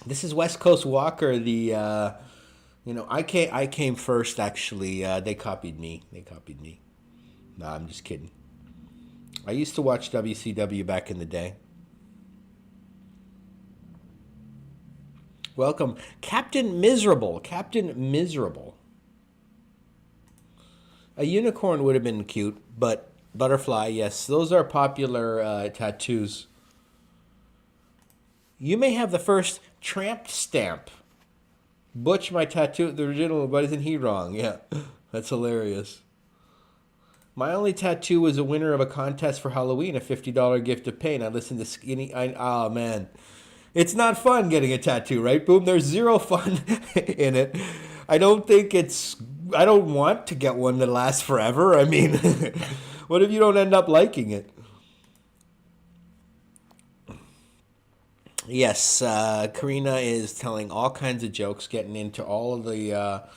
This is West Coast Walker. I came first actually. They copied me. No, I'm just kidding. I used to watch WCW back in the day. Welcome, Captain Miserable. Captain Miserable. A unicorn would have been cute, but butterfly, yes. Those are popular tattoos. You may have the first tramp stamp. Butch, my tattoo, the original, but isn't he wrong? Yeah, that's hilarious. My only tattoo was a winner of a contest for Halloween, a $50 gift of pain. I listened to Skinny. Oh, man. It's not fun getting a tattoo, right? Boom, there's zero fun in it. I don't want to get one that lasts forever. I mean, what if you don't end up liking it? Yes, Karina is telling all kinds of jokes, getting into all of the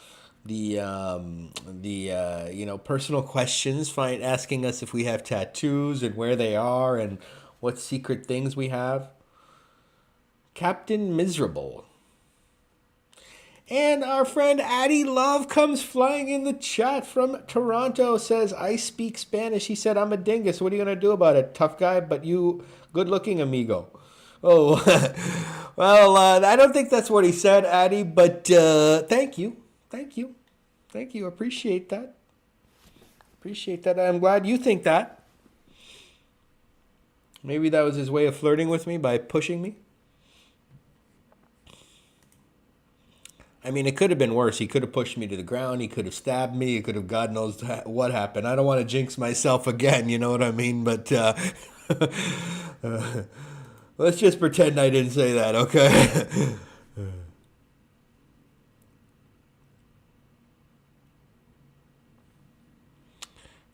personal questions, asking us if we have tattoos and where they are and what secret things we have. Captain Miserable. And our friend Addie Love comes flying in the chat from Toronto, says, I speak Spanish. He said, I'm a dingus. What are you going to do about it? Tough guy, but you good looking, amigo. Oh, well, I don't think that's what he said, Addie, but thank you. Appreciate that. I'm glad you think that. Maybe that was his way of flirting with me by pushing me. I mean, it could have been worse. He could have pushed me to the ground. He could have stabbed me. He could have, God knows what happened. I don't want to jinx myself again, you know what I mean? But let's just pretend I didn't say that, okay?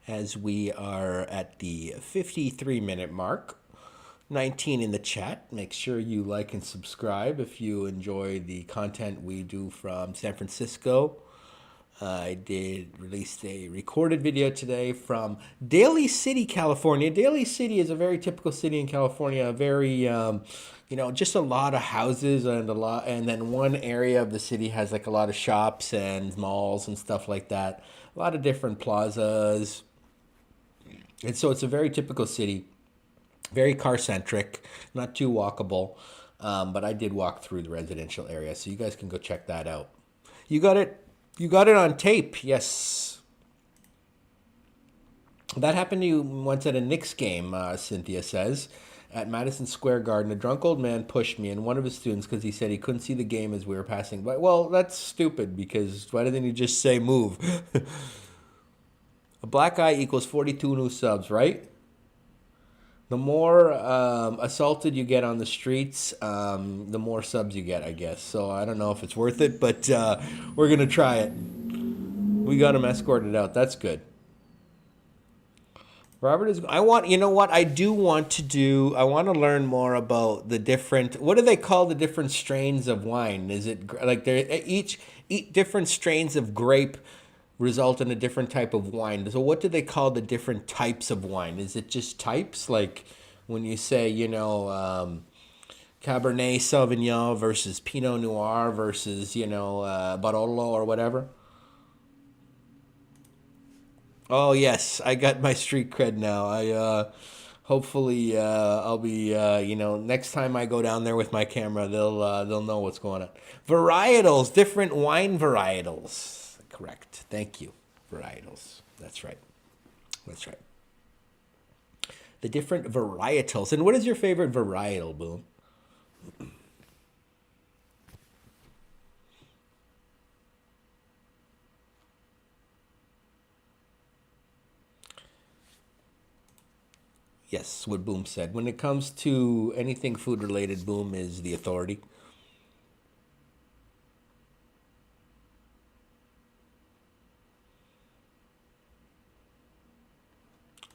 As we are at the 53-minute mark, 19 in the chat. Make sure you like and subscribe if you enjoy the content we do from San Francisco. I did release a recorded video today from Daly City, California. Daly City is a very typical city in California. A very, just a lot of houses and then one area of the city has like a lot of shops and malls and stuff like that. A lot of different plazas. And so it's a very typical city, very car-centric, not too walkable. But I did walk through the residential area, so you guys can go check that out. You got it on tape, yes. That happened to you once at a Knicks game, Cynthia says. At Madison Square Garden, a drunk old man pushed me and one of his students because he said he couldn't see the game as we were passing by. Well, that's stupid, because why didn't he just say move? A black eye equals 42 new subs, right? The more assaulted you get on the streets, the more subs you get, I guess. So I don't know if it's worth it, but we're going to try it. We got him escorted out. That's good. Robert is. I want. You know what? I do want to do. I want to learn more about the different. What do they call the different strains of wine? Is it like they're each different strains of grape result in a different type of wine? So what do they call the different types of wine? Is it just types? Like when you say, Cabernet Sauvignon versus Pinot Noir versus Barolo or whatever. Oh yes, I got my street cred now. I hopefully I'll be next time I go down there with my camera, they'll know what's going on. Varietals, different wine varietals. Correct. Thank you. Varietals. That's right. That's right. The different varietals. And what is your favorite varietal, Boom? Yes, what Boom said. When it comes to anything food related, Boom is the authority.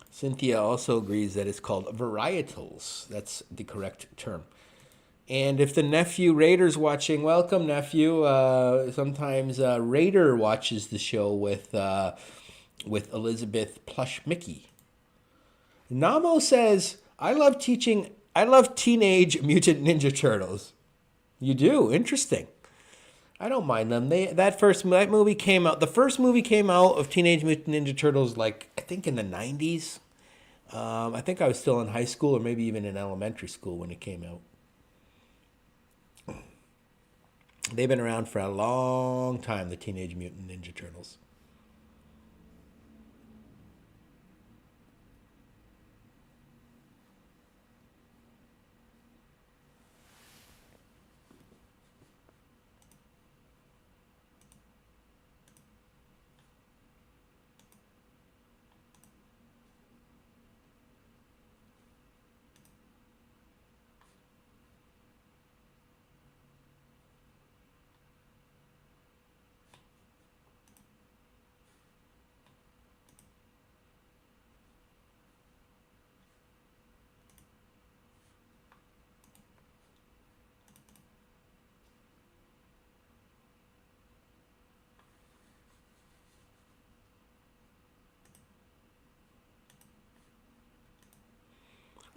Cynthia also agrees that it's called varietals. That's the correct term. And if the nephew Raider's watching, welcome nephew. Sometimes Raider watches the show with Elizabeth Plush Mickey. Namo says, I love Teenage Mutant Ninja Turtles. You do? Interesting. I don't mind them. That movie came out. The first movie came out of Teenage Mutant Ninja Turtles, I think in the 90s. I think I was still in high school or maybe even in elementary school when it came out. They've been around for a long time, the Teenage Mutant Ninja Turtles.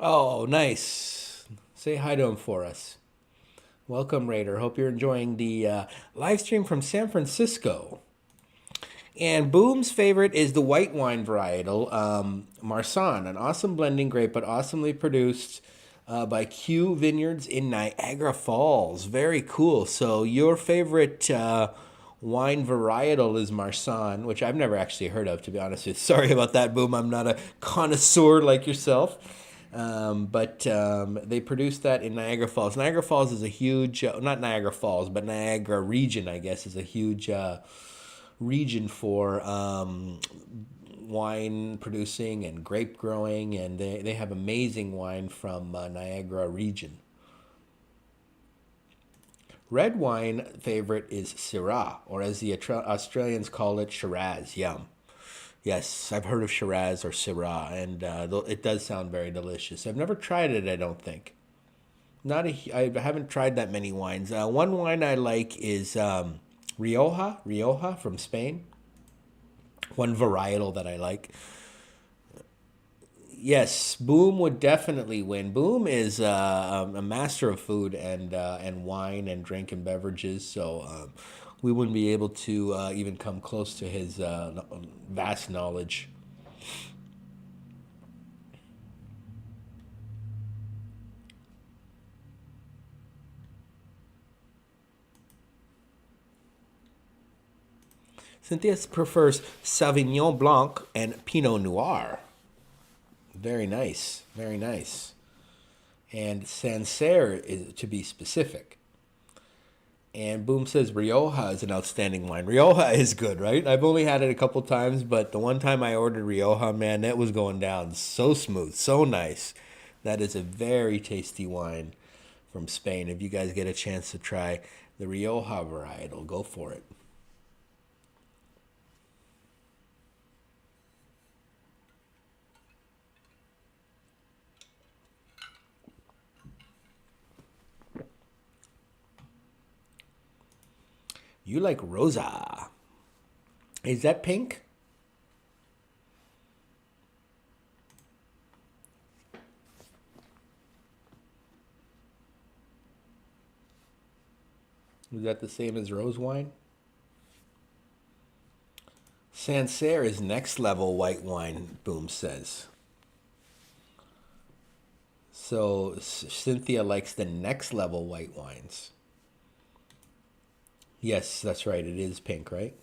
Oh, nice. Say hi to him for us. Welcome, Raider. Hope you're enjoying the live stream from San Francisco. And Boom's favorite is the white wine varietal, Marsanne, an awesome blending grape, but awesomely produced by Q Vineyards in Niagara Falls. Very cool. So your favorite wine varietal is Marsanne, which I've never actually heard of, to be honest with you. Sorry about that, Boom. I'm not a connoisseur like yourself. But they produced that in Niagara Falls. Niagara Falls is a huge, not Niagara Falls, but Niagara region, I guess, is a huge region for wine producing and grape growing, and they have amazing wine from Niagara region. Red wine favorite is Syrah, or as the Australians call it, Shiraz. Yum. Yes, I've heard of Shiraz or Syrah, and it does sound very delicious. I've never tried it, I don't think. I haven't tried that many wines. One wine I like is Rioja from Spain. One varietal that I like. Yes, Boom would definitely win. Boom is a master of food and wine and drink and beverages, so we wouldn't be able to even come close to his vast knowledge. Cynthia prefers Sauvignon Blanc and Pinot Noir. Very nice, very nice. And Sancerre is to be specific. And Boom says Rioja is an outstanding wine. Rioja is good, right? I've only had it a couple times, but the one time I ordered Rioja, man, that was going down so smooth, so nice. That is a very tasty wine from Spain. If you guys get a chance to try the Rioja varietal, go for it. You like Rosa. Is that pink? Is that the same as rose wine? Sancerre is next level white wine, Boom says. So Cynthia likes the next level white wines. Yes, that's right. It is pink, right?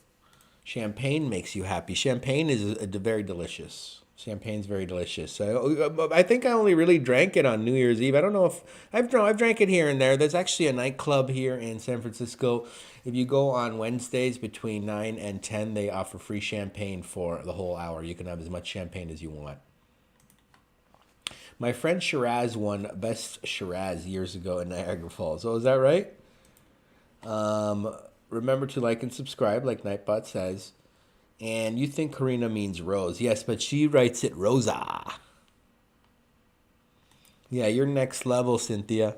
Champagne makes you happy. Champagne is very delicious. Champagne's very delicious. I think I only really drank it on New Year's Eve. I don't know if I've drank it here and there. There's actually a nightclub here in San Francisco. If you go on Wednesdays between 9 and 10, they offer free champagne for the whole hour. You can have as much champagne as you want. My friend Shiraz won Best Shiraz years ago in Niagara Falls. Oh, is that right? Remember to like and subscribe, like Nightbot says. And you think Karina means rose. Yes, but she writes it Rosa. Yeah, you're next level, Cynthia.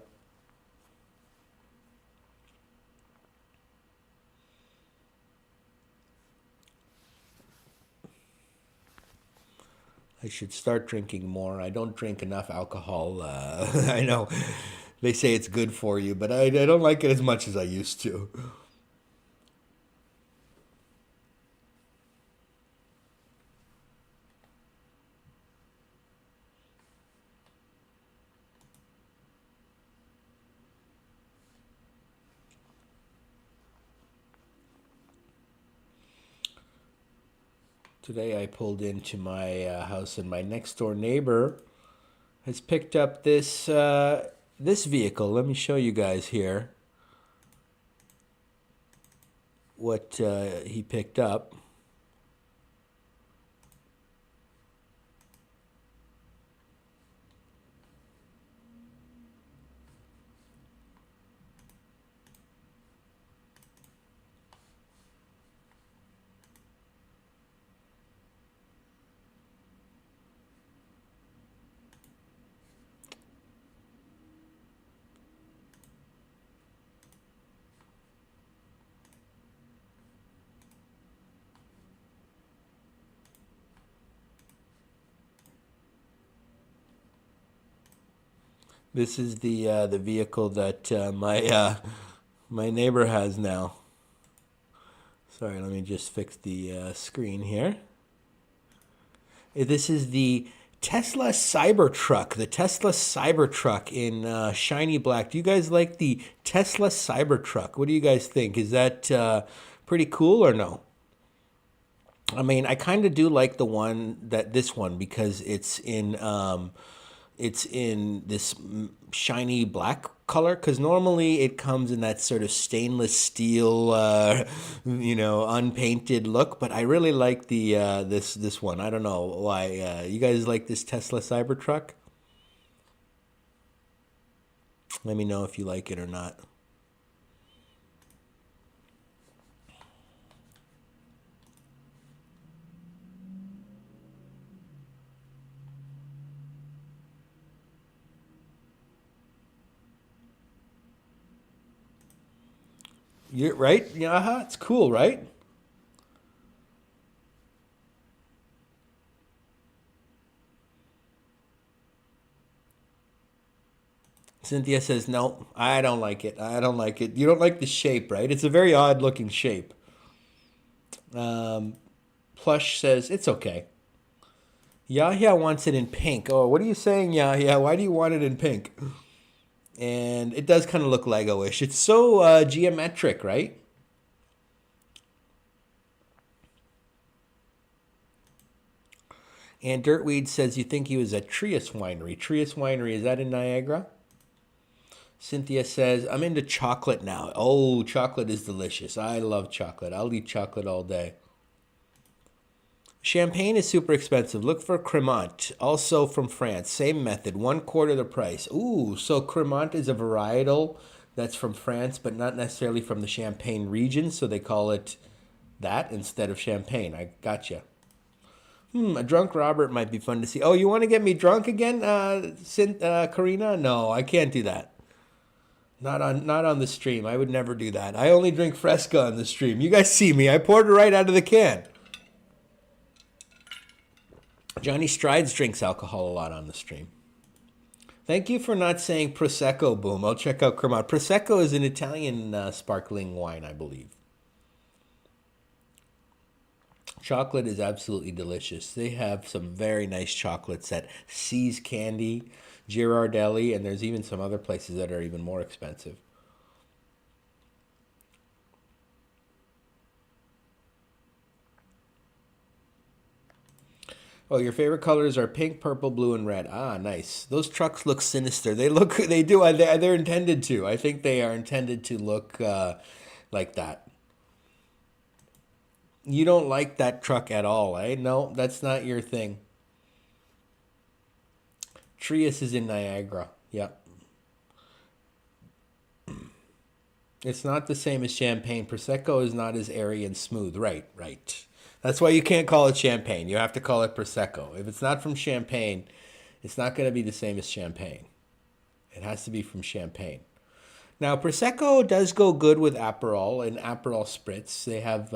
I should start drinking more. I don't drink enough alcohol. I know they say it's good for you, but I don't like it as much as I used to. Today I pulled into my house and my next door neighbor has picked up this this vehicle. Let me show you guys here what he picked up. This is the vehicle that my neighbor has now. Sorry, let me just fix the screen here. This is the Tesla Cybertruck. The Tesla Cybertruck in shiny black. Do you guys like the Tesla Cybertruck? What do you guys think? Is that pretty cool or no? I mean, I kind of do like this one because it's in this shiny black color, because normally it comes in that sort of stainless steel, unpainted look. But I really like the this one. I don't know why. You guys like this Tesla Cybertruck? Let me know if you like it or not. You're right? Yeah, it's cool, right? Cynthia says, no, I don't like it. I don't like it. You don't like the shape, right? It's a very odd looking shape. Plush says, it's okay. Yahya wants it in pink. Oh, what are you saying, Yahya? Why do you want it in pink? And it does kind of look Lego-ish. It's so geometric, right? And Dirtweed says, you think he was at Trius Winery. Trius Winery, is that in Niagara? Cynthia says, I'm into chocolate now. Oh, chocolate is delicious. I love chocolate. I'll eat chocolate all day. Champagne is super expensive. Look for Cremant, also from France. Same method, 1/4 the price. Ooh, so Cremant is a varietal that's from France, but not necessarily from the Champagne region, so they call it that instead of Champagne. I gotcha. A drunk Robert might be fun to see. Oh, you want to get me drunk again, Karina? No, I can't do that. Not on the stream. I would never do that. I only drink Fresca on the stream. You guys see me. I poured it right out of the can. Johnny Strides drinks alcohol a lot on the stream. Thank you for not saying Prosecco, Boom. I'll check out Cremant. Prosecco is an Italian sparkling wine, I believe. Chocolate is absolutely delicious. They have some very nice chocolates at See's Candy, Girardelli, and there's even some other places that are even more expensive. Oh, your favorite colors are pink, purple, blue, and red. Ah, nice. Those trucks look sinister. They do. They're intended to. I think they are intended to look like that. You don't like that truck at all, eh? No, that's not your thing. Trius is in Niagara. Yep. It's not the same as champagne. Prosecco is not as airy and smooth. Right. That's why you can't call it champagne. You have to call it Prosecco. If it's not from Champagne, it's not going to be the same as champagne. It has to be from Champagne. Now, Prosecco does go good with Aperol and Aperol Spritz. They have...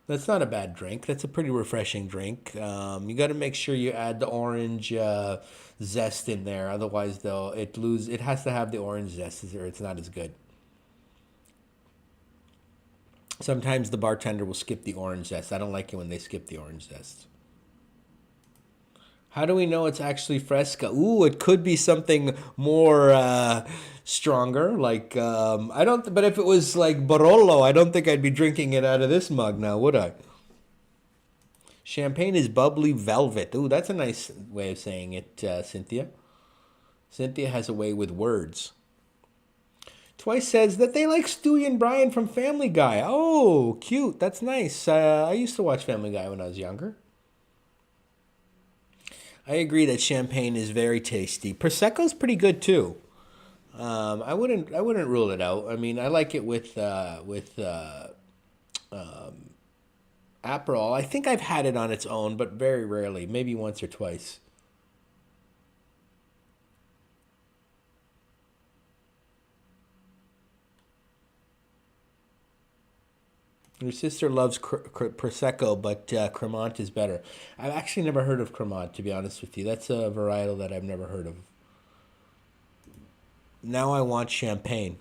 that's not a bad drink. That's a pretty refreshing drink. You got to make sure you add the orange zest in there. Otherwise, though, it has to have the orange zest or it's not as good. Sometimes the bartender will skip the orange zest. I don't like it when they skip the orange zest. How do we know it's actually Fresca? Ooh, it could be something more stronger. Like, I don't, but if it was like Barolo, I don't think I'd be drinking it out of this mug now, would I? Champagne is bubbly velvet. Ooh, that's a nice way of saying it, Cynthia. Cynthia has a way with words. Twice says that they like Stewie and Brian from Family Guy. Oh, cute. That's nice. I used to watch Family Guy when I was younger. I agree that champagne is very tasty. Prosecco's pretty good too. I wouldn't rule it out. I mean, I like it with Aperol. I think I've had it on its own, but very rarely, maybe once or twice. Your sister loves Prosecco, but Cremant is better. I've actually never heard of Cremant, to be honest with you. That's a varietal that I've never heard of. Now I want champagne.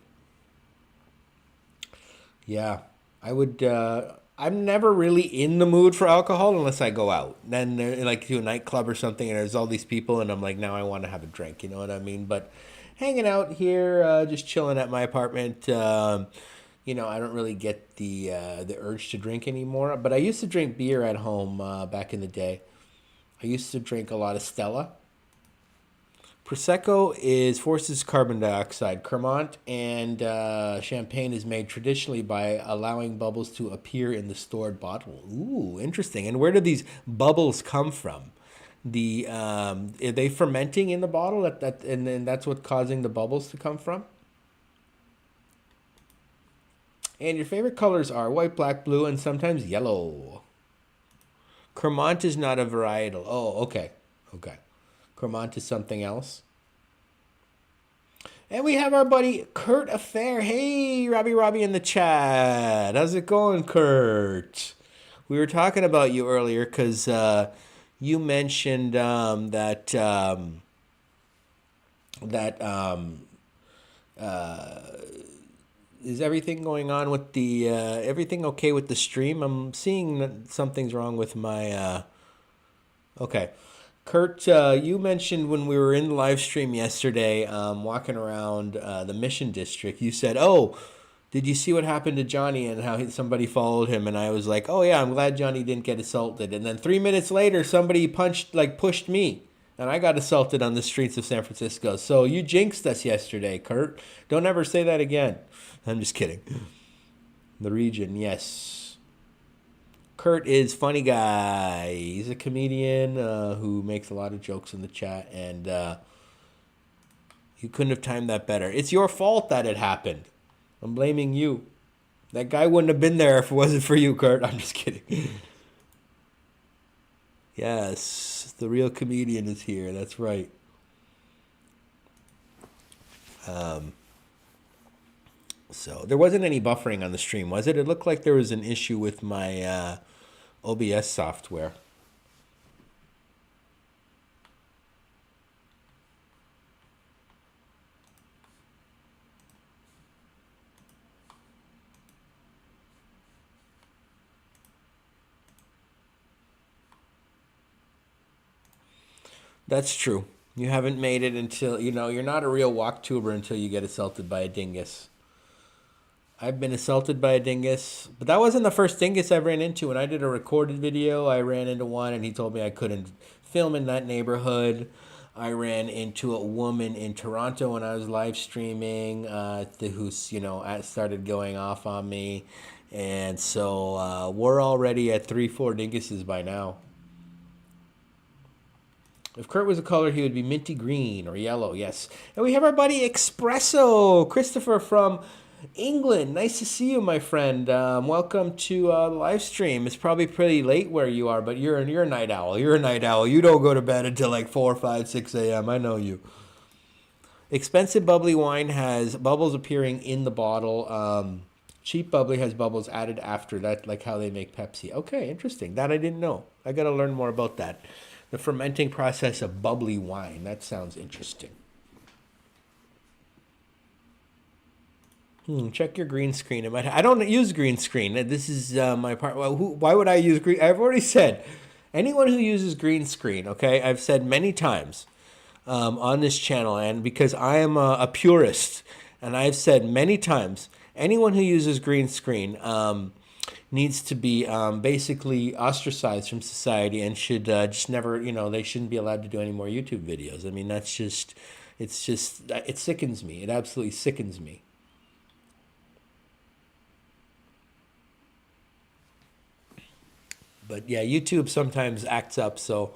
Yeah, I would... I'm never really in the mood for alcohol unless I go out. Then, like, to a nightclub or something, and there's all these people, and I'm like, now I want to have a drink, you know what I mean? But hanging out here, just chilling at my apartment... you know, I don't really get the urge to drink anymore. But I used to drink beer at home back in the day. I used to drink a lot of Stella. Prosecco forces carbon dioxide. Cremant and champagne is made traditionally by allowing bubbles to appear in the stored bottle. Ooh, interesting. And where do these bubbles come from? Are they fermenting in the bottle? And then that's what's causing the bubbles to come from? And your favorite colors are white, black, blue, and sometimes yellow. Cremant is not a varietal. Oh, okay. Cremant is something else. And we have our buddy Kurt Affair. Hey, Robbie in the chat. How's it going, Kurt? We were talking about you earlier because you mentioned that is everything going on with the, everything okay with the stream? I'm seeing that something's wrong with my, okay. Kurt, you mentioned when we were in the live stream yesterday, walking around the Mission District, you said, oh, did you see what happened to Johnny and how somebody followed him? And I was like, oh yeah, I'm glad Johnny didn't get assaulted. And then 3 minutes later, somebody pushed me. And I got assaulted on the streets of San Francisco. So you jinxed us yesterday, Kurt. Don't ever say that again. I'm just kidding. The region, yes. Kurt is funny guy. He's a comedian who makes a lot of jokes in the chat. And you couldn't have timed that better. It's your fault that it happened. I'm blaming you. That guy wouldn't have been there if it wasn't for you, Kurt. I'm just kidding. Yes, the real comedian is here. That's right. So there wasn't any buffering on the stream, was it? It looked like there was an issue with my OBS software. That's true. You haven't made it until, you're not a real walk tuber until you get assaulted by a dingus. I've been assaulted by a dingus, but that wasn't the first dingus I ran into. When I did a recorded video, I ran into one and he told me I couldn't film in that neighborhood. I ran into a woman in Toronto when I was live streaming who, started going off on me. And so we're already at 3-4 dinguses by now. If Kurt was a color, he would be minty green or yellow, yes. And we have our buddy Espresso, Christopher from England. Nice to see you, my friend. Welcome to the live stream. It's probably pretty late where you are, but you're a night owl. You're a night owl. You don't go to bed until like 4, 5, 6 a.m. I know you. Expensive bubbly wine has bubbles appearing in the bottle. Cheap bubbly has bubbles added after that, like how they make Pepsi. Okay, interesting. That I didn't know. I got to learn more about that. The fermenting process of bubbly wine. That sounds interesting. Check your green screen. I don't use green screen. This is my part. Well, why would I use green? I've already said, anyone who uses green screen, okay? I've said many times on this channel, and because I am a purist, and I've said many times, anyone who uses green screen needs to be basically ostracized from society and should just never, they shouldn't be allowed to do any more YouTube videos. I mean, it sickens me. It absolutely sickens me. But yeah, YouTube sometimes acts up, so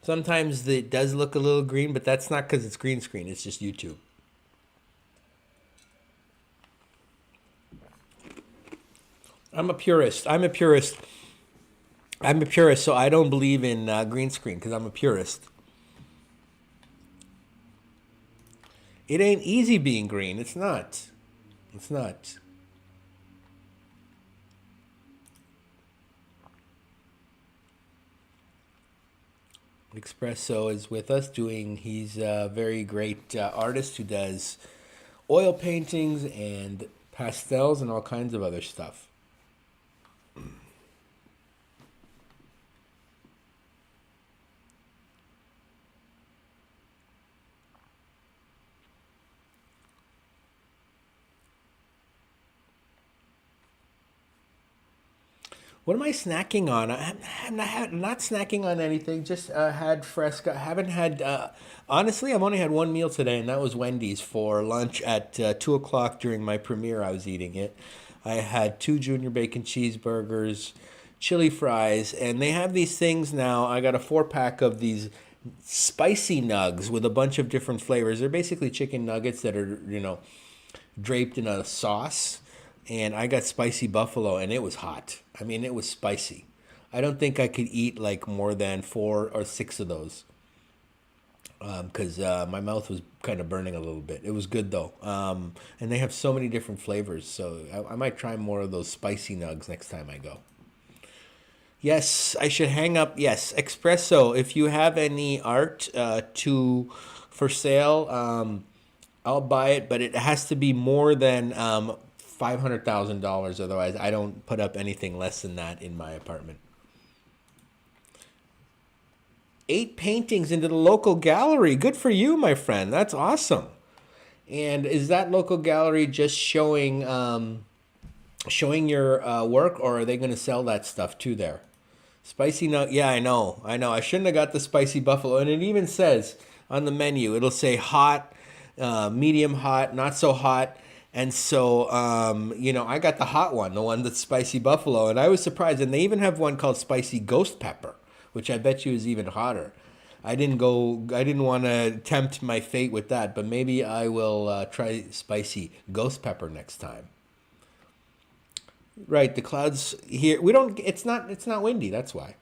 sometimes it does look a little green, but that's not because it's green screen, it's just YouTube. I'm a purist, so I don't believe in green screen because I'm a purist. It ain't easy being green, it's not. It's not. Espresso is with us he's a very great artist who does oil paintings and pastels and all kinds of other stuff. What am I snacking on? I'm not snacking on anything. Just had Fresca. Haven't had. Honestly, I've only had one meal today, and that was Wendy's for lunch at 2 o'clock during my premiere. I was eating it. I had 2 junior bacon cheeseburgers, chili fries, and they have these things now. I got a 4-pack of these spicy nugs with a bunch of different flavors. They're basically chicken nuggets that are, draped in a sauce. And I got spicy buffalo, and it was hot. I mean, it was spicy. I don't think I could eat like more than 4 or 6 of those because my mouth was kind of burning a little bit. It was good, though. And they have so many different flavors, so I might try more of those spicy nugs next time I go. Yes, I should hang up. Yes, Espresso, if you have any art for sale, I'll buy it, but it has to be more than $500,000. Otherwise, I don't put up anything less than that in my apartment. 8 paintings into the local gallery. Good for you, my friend. That's awesome. And is that local gallery just showing your work, or are they going to sell that stuff too there? Spicy nut. Yeah, I know. I shouldn't have got the spicy buffalo. And it even says on the menu, it'll say hot, medium hot, not so hot. And so, I got the hot one, the one that's spicy buffalo, and I was surprised. And they even have one called spicy ghost pepper, which I bet you is even hotter. I didn't want to tempt my fate with that, but maybe I will try spicy ghost pepper next time. Right, the clouds here, it's not windy, that's why.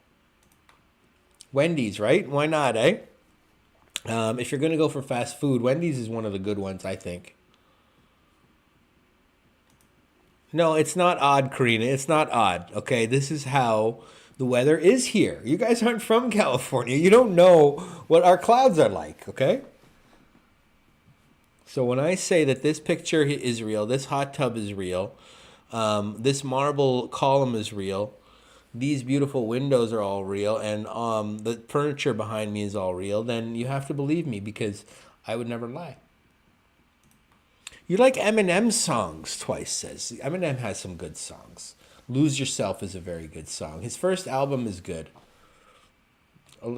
Wendy's, right? Why not, eh? If you're going to go for fast food, Wendy's is one of the good ones, I think. No, it's not odd, Karina. It's not odd. Okay, this is how the weather is here. You guys aren't from California. You don't know what our clouds are like, okay? So when I say that this picture is real, this hot tub is real, this marble column is real, these beautiful windows are all real, and the furniture behind me is all real, then you have to believe me because I would never lie. You like Eminem's songs, Twice says. Eminem has some good songs. Lose Yourself is a very good song. His first album is good.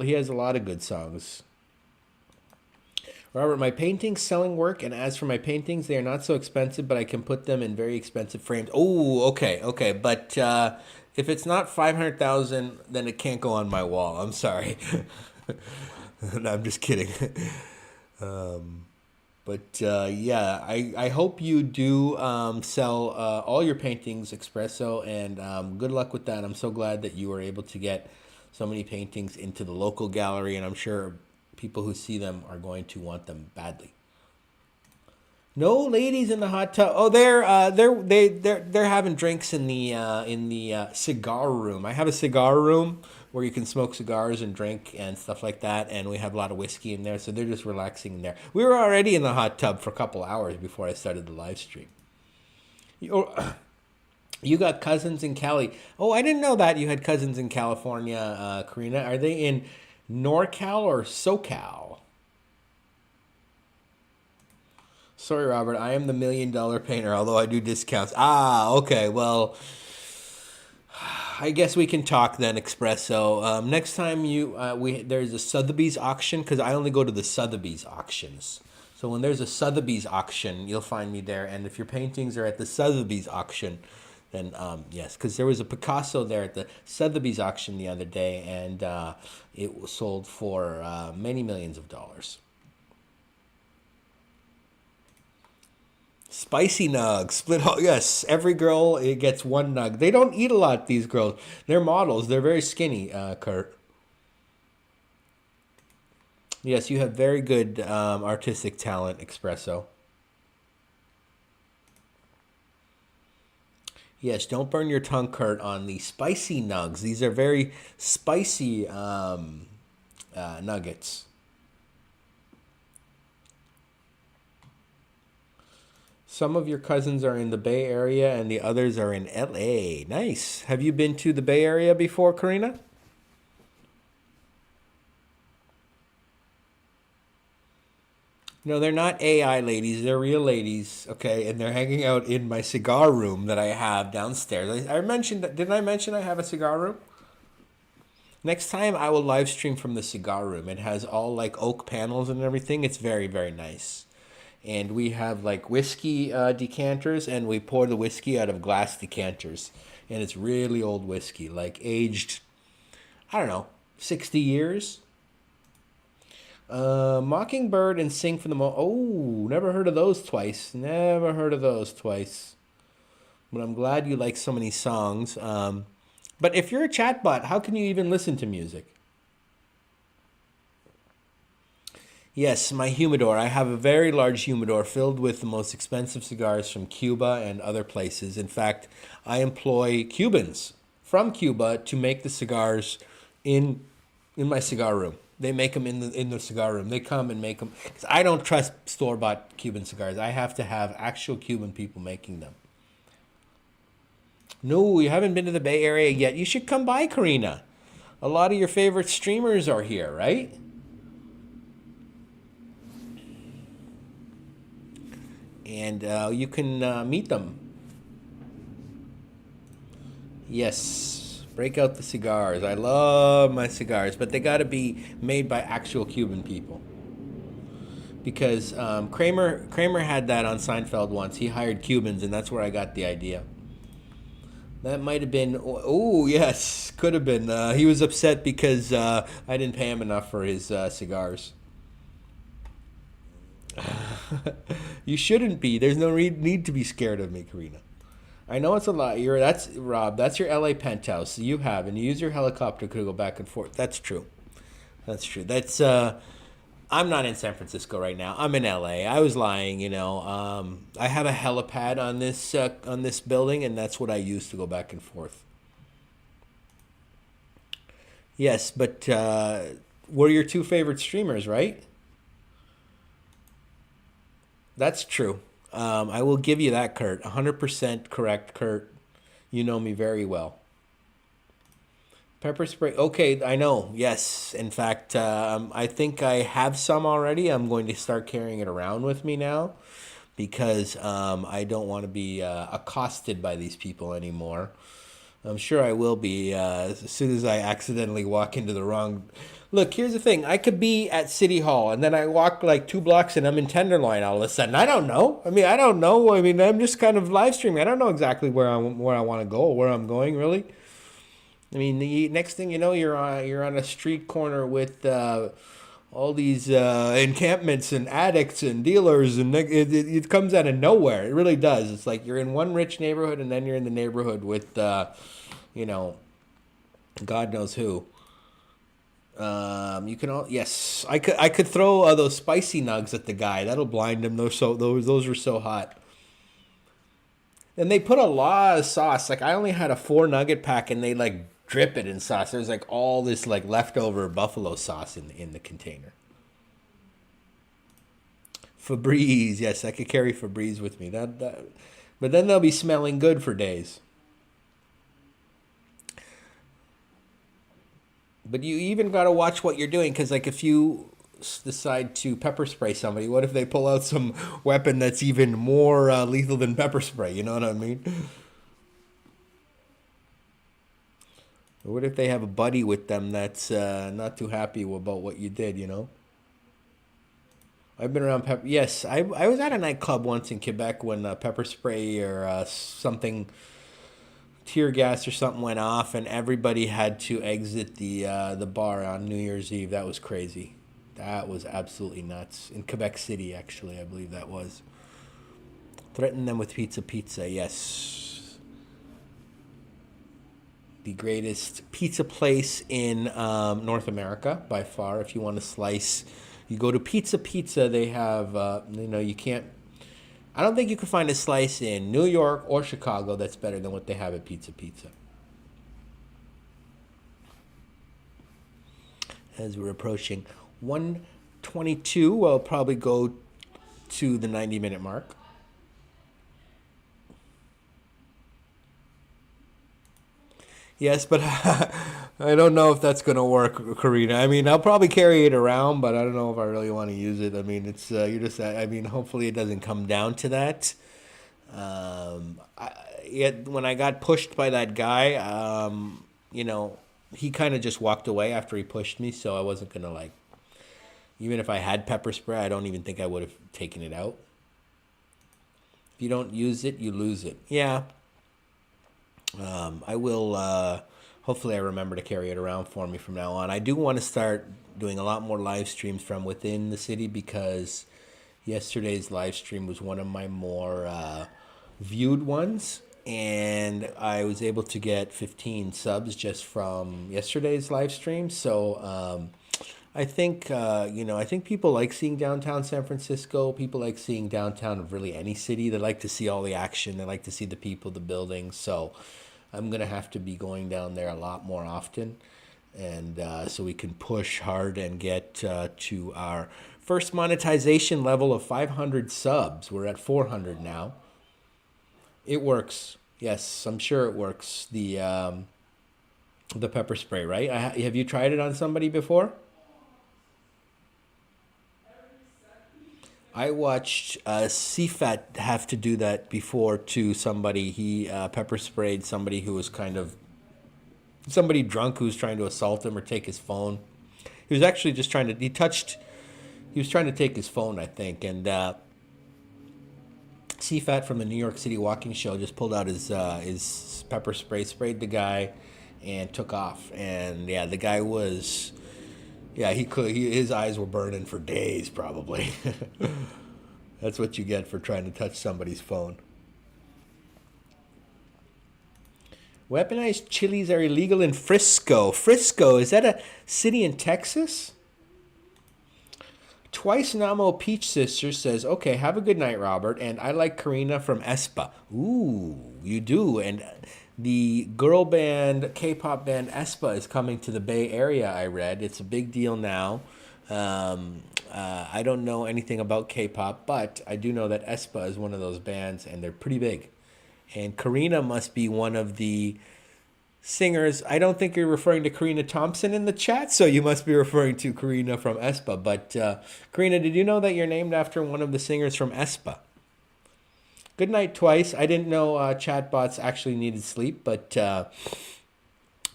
He has a lot of good songs. Robert, my paintings selling work, and as for my paintings, they are not so expensive, but I can put them in very expensive frames. Oh, okay. But if it's not 500,000, then it can't go on my wall. I'm sorry. No, I'm just kidding. Yeah, I hope you do sell all your paintings espresso, and good luck with that. I'm so glad that you were able to get so many paintings into the local gallery, and I'm sure people who see them are going to want them badly. No ladies in the hot tub. Oh, they're having drinks in the cigar room. I have a cigar room where you can smoke cigars and drink and stuff like that, and we have a lot of whiskey in there, so they're just relaxing in there. We were already in the hot tub for a couple hours before I started the live stream. You got cousins in Cali. Oh, I didn't know that you had cousins in California, Karina. Are they in NorCal or SoCal? Sorry, Robert. I am the $1 million painter, although I do discounts. Ah, okay. Well, I guess we can talk then, Espresso. Next time there's a Sotheby's auction, because I only go to the Sotheby's auctions. So when there's a Sotheby's auction, you'll find me there. And if your paintings are at the Sotheby's auction, then yes, because there was a Picasso there at the Sotheby's auction the other day, and it was sold for many millions of dollars. Spicy nugs, split. Yes, every girl gets one nug. They don't eat a lot, these girls. They're models. They're very skinny, Kurt. Yes, you have very good artistic talent, Espresso. Yes, don't burn your tongue, Kurt, on the spicy nugs. These are very spicy nuggets. Some of your cousins are in the Bay Area and the others are in LA. Nice. Have you been to the Bay Area before, Karina? No, they're not AI ladies. They're real ladies, okay? And they're hanging out in my cigar room that I have downstairs. I mentioned, didn't I mention I have a cigar room? Next time I will live stream from the cigar room. It has all like oak panels and everything. It's very, very nice. And we have like whiskey decanters, and we pour the whiskey out of glass decanters. And it's really old whiskey, like aged, I don't know, 60 years. Mockingbird and Sing for the Oh, never heard of those twice. Never heard of those twice. But I'm glad you like so many songs. But if you're a chatbot, how can you even listen to music? Yes, my humidor. I have a very large humidor filled with the most expensive cigars from Cuba and other places. In fact, I employ Cubans from Cuba to make the cigars in my cigar room. They make them in the cigar room. They come and make them. 'Cause I don't trust store-bought Cuban cigars. I have to have actual Cuban people making them. No, you haven't been to the Bay Area yet. You should come by, Karina. A lot of your favorite streamers are here, right? And you can meet them. Yes, break out the cigars. I love my cigars, but they got to be made by actual Cuban people. Because Kramer had that on Seinfeld once. He hired Cubans, and that's where I got the idea. That might have been, oh yes, could have been. He was upset because I didn't pay him enough for his cigars. You shouldn't be. There's no need to be scared of me, Karina. I know it's a lot. That's Rob. That's your LA penthouse. You have, and you use your helicopter to go back and forth. That's true. That's true. That's I'm not in San Francisco right now. I'm in LA. I was lying, you know. I have a helipad on this building, and that's what I use to go back and forth. Yes, but we're your two favorite streamers, right? That's true. I will give you that, Kurt. 100% correct, Kurt. You know me very well. Pepper spray. Okay, I know. Yes. In fact, I think I have some already. I'm going to start carrying it around with me now because I don't want to be accosted by these people anymore. I'm sure I will be as soon as I accidentally walk into the wrong. Look, here's the thing. I could be at City Hall and then I walk like 2 blocks and I'm in Tenderloin all of a sudden. I don't know. I don't know. I'm just kind of live streaming. I don't know exactly where I want to go or where I'm going, really. The next thing you know, you're on a street corner with all these encampments and addicts and dealers, and it comes out of nowhere. It really does. It's like you're in one rich neighborhood, and then you're in the neighborhood with, God knows who. You can yes, I could throw those spicy nugs at the guy. That'll blind him. Those are so hot. And they put a lot of sauce. Like I only had a 4 nugget pack, and they like drip it in sauce. There's like all this like leftover buffalo sauce in the container. Febreze, yes, I could carry Febreze with me. But then they'll be smelling good for days. But you even got to watch what you're doing, because like if you decide to pepper spray somebody, what if they pull out some weapon that's even more lethal than pepper spray? You know what I mean? Or what if they have a buddy with them that's not too happy about what you did, you know? I've been around pepper. Yes, I was at a nightclub once in Quebec when pepper spray or something, tear gas or something went off, and everybody had to exit the bar on New Year's Eve. That was crazy. That was absolutely nuts. In Quebec City, actually, I believe that was. Threaten them with pizza, yes. The greatest pizza place in North America by far. If you want to slice, you go to Pizza. They have, you can't. I don't think you can find a slice in New York or Chicago that's better than what they have at Pizza. As we're approaching 1:22, we'll probably go to the 90-minute mark. Yes, but I don't know if that's going to work, Karina. I'll probably carry it around, but I don't know if I really want to use it. It's you're just. Hopefully it doesn't come down to that. When I got pushed by that guy, he kind of just walked away after he pushed me, so I wasn't gonna even if I had pepper spray, I don't even think I would have taken it out. If you don't use it, you lose it. Yeah. I will, hopefully I remember to carry it around for me from now on. I do want to start doing a lot more live streams from within the city, because yesterday's live stream was one of my more viewed ones, and I was able to get 15 subs just from yesterday's live stream. So I think I think people like seeing downtown San Francisco. People like seeing downtown of really any city. They like to see all the action. They like to see the people, the buildings. So I'm gonna have to be going down there a lot more often, and so we can push hard and get to our first monetization level of 500 subs. We're at 400 now. It works. Yes, I'm sure it works. The pepper spray, right? Have you tried it on somebody before? I watched CFAT have to do that before to somebody. He pepper sprayed somebody who was somebody drunk who was trying to assault him or take his phone. He was actually just trying to, he was trying to take his phone, I think. And CFAT from the New York City Walking Show just pulled out his pepper spray, sprayed the guy, and took off. And yeah, the guy was... Yeah, his eyes were burning for days, probably. That's what you get for trying to touch somebody's phone. Weaponized chilies are illegal in Frisco. Frisco, is that a city in Texas? Twice Namo Peach Sister says, okay, have a good night, Robert. And I like Karina from Espa. Ooh, you do. And the girl band, K-pop band Espa is coming to the Bay Area, I read. It's a big deal now. I don't know anything about K-pop, but I do know that Espa is one of those bands, and they're pretty big. And Karina must be one of the singers. I don't think you're referring to Karina Thompson in the chat, so you must be referring to Karina from Espa. But Karina, did you know that you're named after one of the singers from Espa? Good night, Twice. I didn't know chatbots actually needed sleep, but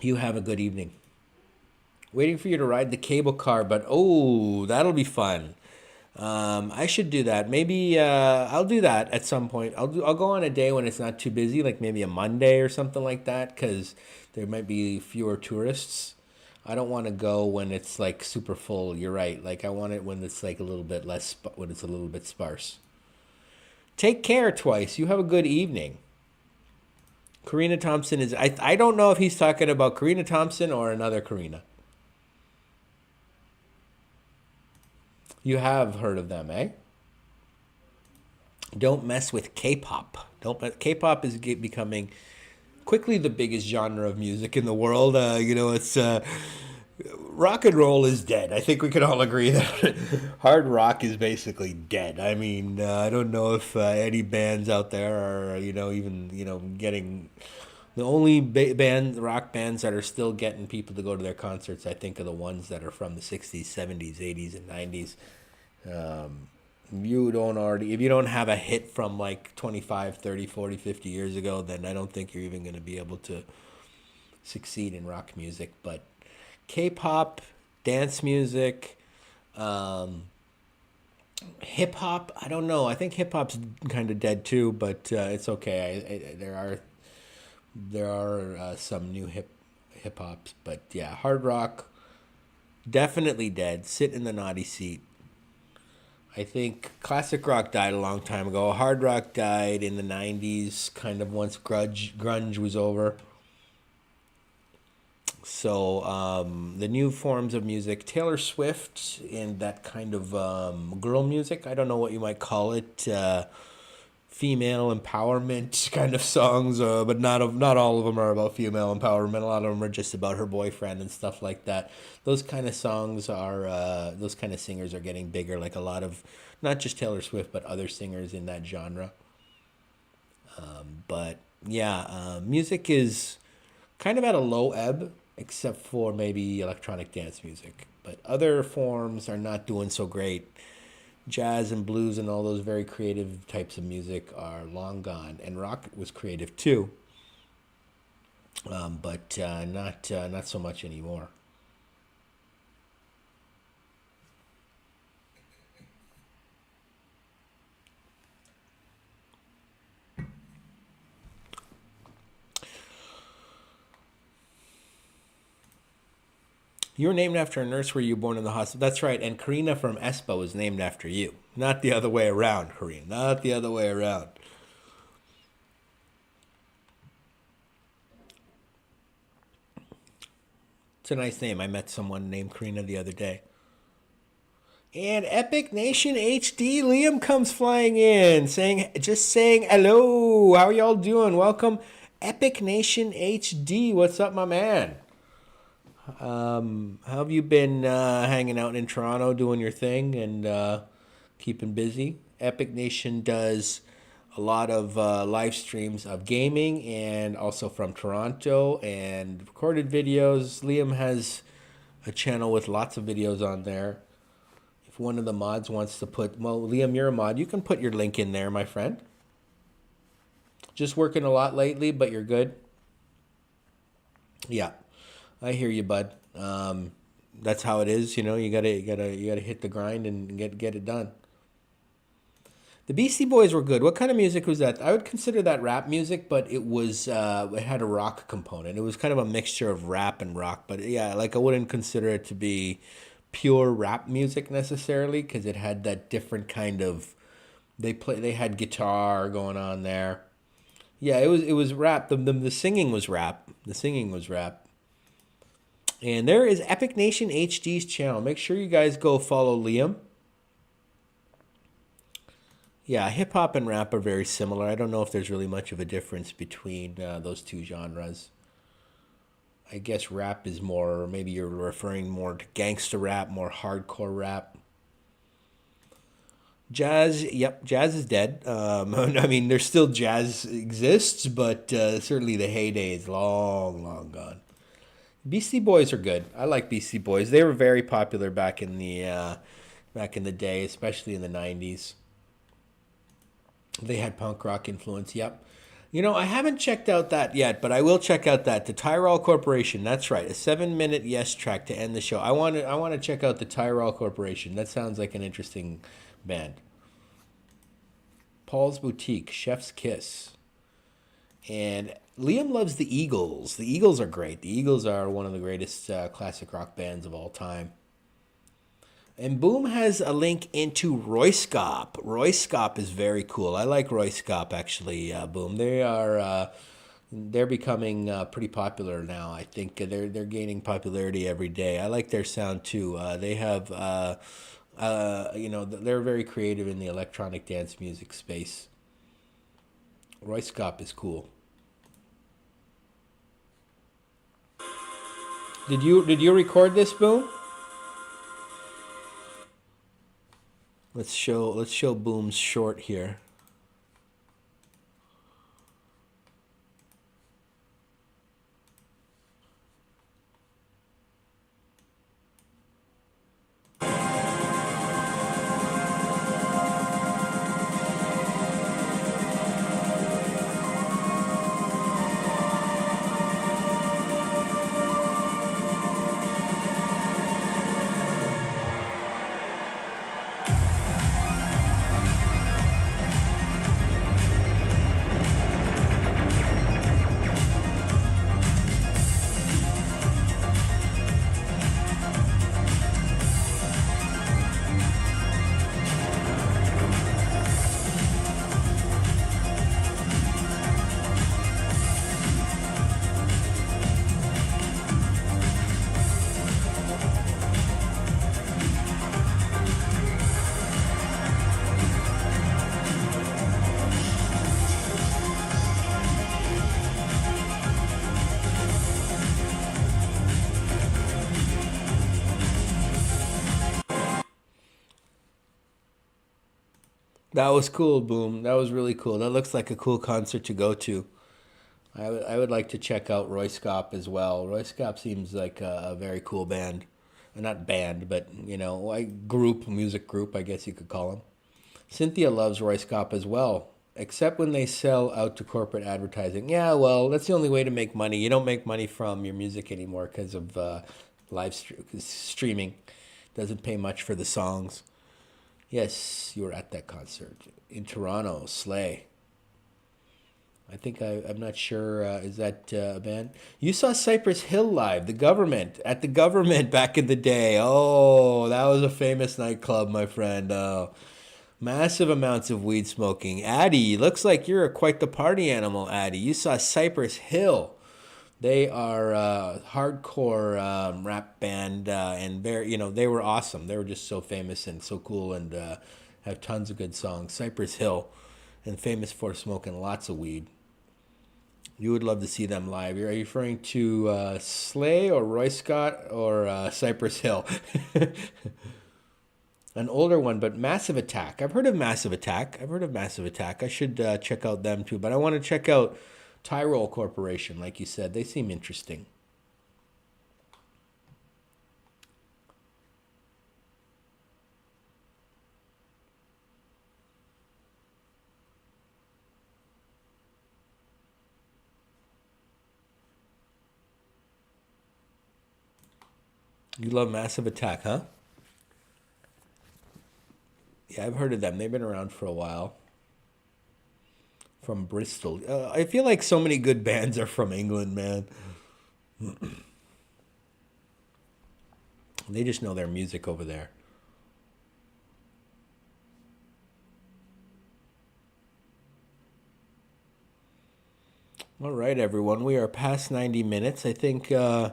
you have a good evening. Waiting for you to ride the cable car, but oh, that'll be fun. I should do that. Maybe I'll do that at some point. I'll go on a day when it's not too busy, like maybe a Monday or something like that, because there might be fewer tourists. I don't want to go when it's like super full. You're right. Like I want it when it's like a little bit less, when it's a little bit sparse. Take care, Twice. You have a good evening. Karina Thompson is. I don't know if he's talking about Karina Thompson or another Karina. You have heard of them, eh? Don't mess with K-pop. K-pop is becoming quickly the biggest genre of music in the world. It's rock and roll is dead. I think we can all agree that hard rock is basically dead. I mean, I don't know if any bands out there are, even getting. The only rock bands that are still getting people to go to their concerts, I think, are the ones that are from the 60s, 70s, 80s, and 90s. If you don't have a hit from like 25, 30, 40, 50 years ago, then I don't think you're even going to be able to succeed in rock music. But K-pop, dance music, hip-hop, I don't know. I think hip-hop's kind of dead too, but it's okay. There are some new hip hops, but yeah, hard rock definitely dead. Sit in the naughty seat. I think classic rock died a long time ago. Hard rock died in the 90s, kind of once grunge was over. So the new forms of music, Taylor Swift and that kind of girl music, I don't know what you might call it. Female empowerment kind of songs, but not all of them are about female empowerment. A lot of them are just about her boyfriend and stuff like that. Those kind of songs are, those kind of singers are getting bigger, like a lot of, not just Taylor Swift, but other singers in that genre. But yeah, music is kind of at a low ebb, except for maybe electronic dance music. But other forms are not doing so great. Jazz and blues and all those very creative types of music are long gone, and rock was creative too, but not so much anymore. You were named after a nurse. Were you born in the hospital? That's right. And Karina from Espa was named after you. Not the other way around, Karina. Not the other way around. It's a nice name. I met someone named Karina the other day. And Epic Nation HD, Liam comes flying in, saying hello. How are y'all doing? Welcome, Epic Nation HD. What's up, my man? How have you been hanging out in Toronto, doing your thing and keeping busy? Epic Nation does a lot of live streams of gaming and also from Toronto and recorded videos. Liam has a channel with lots of videos on there. If one of the mods wants to Liam, you're a mod. You can put your link in there, my friend. Just working a lot lately, but you're good. Yeah. I hear you, bud. That's how it is, you gotta hit the grind and get it done. The Beastie Boys were good. What kind of music was that? I would consider that rap music, but it was it had a rock component. It was kind of a mixture of rap and rock, but yeah, like I wouldn't consider it to be pure rap music necessarily, because it had that different kind of they had guitar going on there. Yeah, it was rap. The singing was rap. The singing was rap. And there is Epic Nation HD's channel. Make sure you guys go follow Liam. Yeah, hip hop and rap are very similar. I don't know if there's really much of a difference between those two genres. I guess rap is more, maybe you're referring more to gangster rap, more hardcore rap. Jazz, yep, jazz is dead. I mean, there's still jazz exists, but certainly the heyday is long, long gone. Beastie Boys are good. I like Beastie Boys. They were very popular back in the day, especially in the '90s. They had punk rock influence. Yep. You know, I haven't checked out that yet, but I will check out that the Tyrell Corporation. That's right, a 7-minute yes track to end the show. I want to check out the Tyrell Corporation. That sounds like an interesting band. Paul's Boutique, Chef's Kiss, and Liam loves the Eagles. The Eagles are great. The Eagles are one of the greatest classic rock bands of all time. And Boom has a link into Royskop. Royskop is very cool. I like Royskop actually. Boom. They're becoming pretty popular now. I think they're gaining popularity every day. I like their sound too. They have they're very creative in the electronic dance music space. Royskop is cool. Did you record this, Boom? Let's show Boom's short here. That was cool, Boom. That was really cool. That looks like a cool concert to go to. I would like to check out Royskop as well. Royskop seems like a very cool band. Not band, but, music group, I guess you could call them. Cynthia loves Royskop as well, except when they sell out to corporate advertising. Yeah, well, that's the only way to make money. You don't make money from your music anymore because of streaming. Doesn't pay much for the songs. Yes, you were at that concert in Toronto, Slay. I'm not sure, is that a band? You saw Cypress Hill live, at the government back in the day. Oh, that was a famous nightclub, my friend. Massive amounts of weed smoking. Addie, looks like you're quite the party animal, Addie. You saw Cypress Hill. They are a hardcore rap band, and they were awesome. They were just so famous and so cool, and have tons of good songs. Cypress Hill, and famous for smoking lots of weed. You would love to see them live. Are you referring to Slay or Roy Scott or Cypress Hill? An older one, but Massive Attack. I've heard of Massive Attack. I should check out them too, but I want to check out Tyrell Corporation, like you said. They seem interesting. You love Massive Attack, huh? Yeah, I've heard of them. They've been around for a while. From Bristol. I feel like so many good bands are from England, man. They just know their music over there. All right, everyone. We are past 90 minutes. I think I'm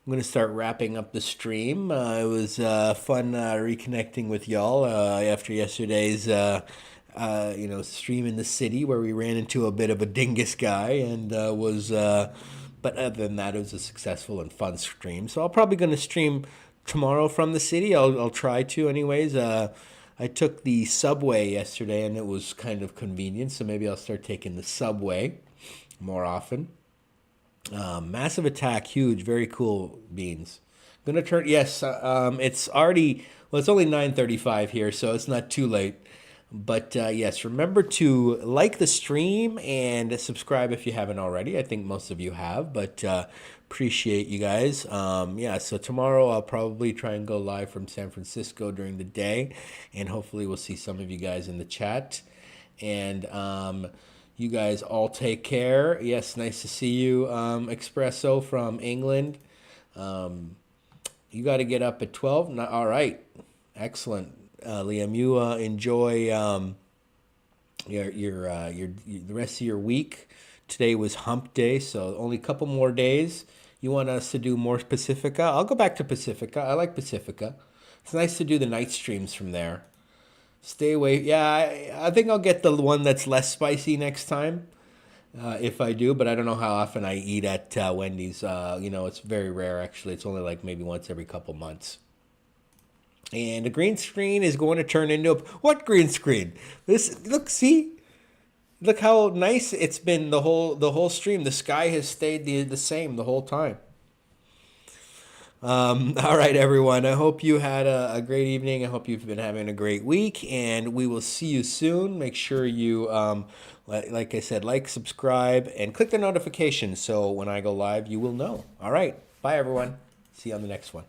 going to start wrapping up the stream. It was fun reconnecting with y'all after yesterday's stream in the city where we ran into a bit of a dingus guy and but other than that, it was a successful and fun stream. So I'm probably going to stream tomorrow from the city. I'll try to anyways. I took the subway yesterday and it was kind of convenient, so maybe I'll start taking the subway more often. Massive Attack, huge, very cool beans. Gonna turn, yes, it's already, well, it's only 9:35 here, so it's not too late. But yes, remember to like the stream and subscribe if you haven't already. I think most of you have, but appreciate you guys. Yeah, so tomorrow I'll probably try and go live from San Francisco during the day, and hopefully we'll see some of you guys in the chat. And you guys all take care. Yes, nice to see you, Espresso from England. You got to get up at 12. No, all right, excellent. Liam, you enjoy the rest of your week. Today was hump day, so only a couple more days. You want us to do more Pacifica? I'll go back to Pacifica. I like Pacifica. It's nice to do the night streams from there. Stay away. Yeah, I think I'll get the one that's less spicy next time, if I do. But I don't know how often I eat at Wendy's. It's very rare, actually. It's only like maybe once every couple months. And the green screen is going to turn into what green screen? Look how nice it's been the whole stream. The sky has stayed the same the whole time. All right, everyone. I hope you had a great evening. I hope you've been having a great week, and we will see you soon. Make sure you, like I said, like, subscribe, and click the notifications so when I go live, you will know. All right. Bye, everyone. See you on the next one.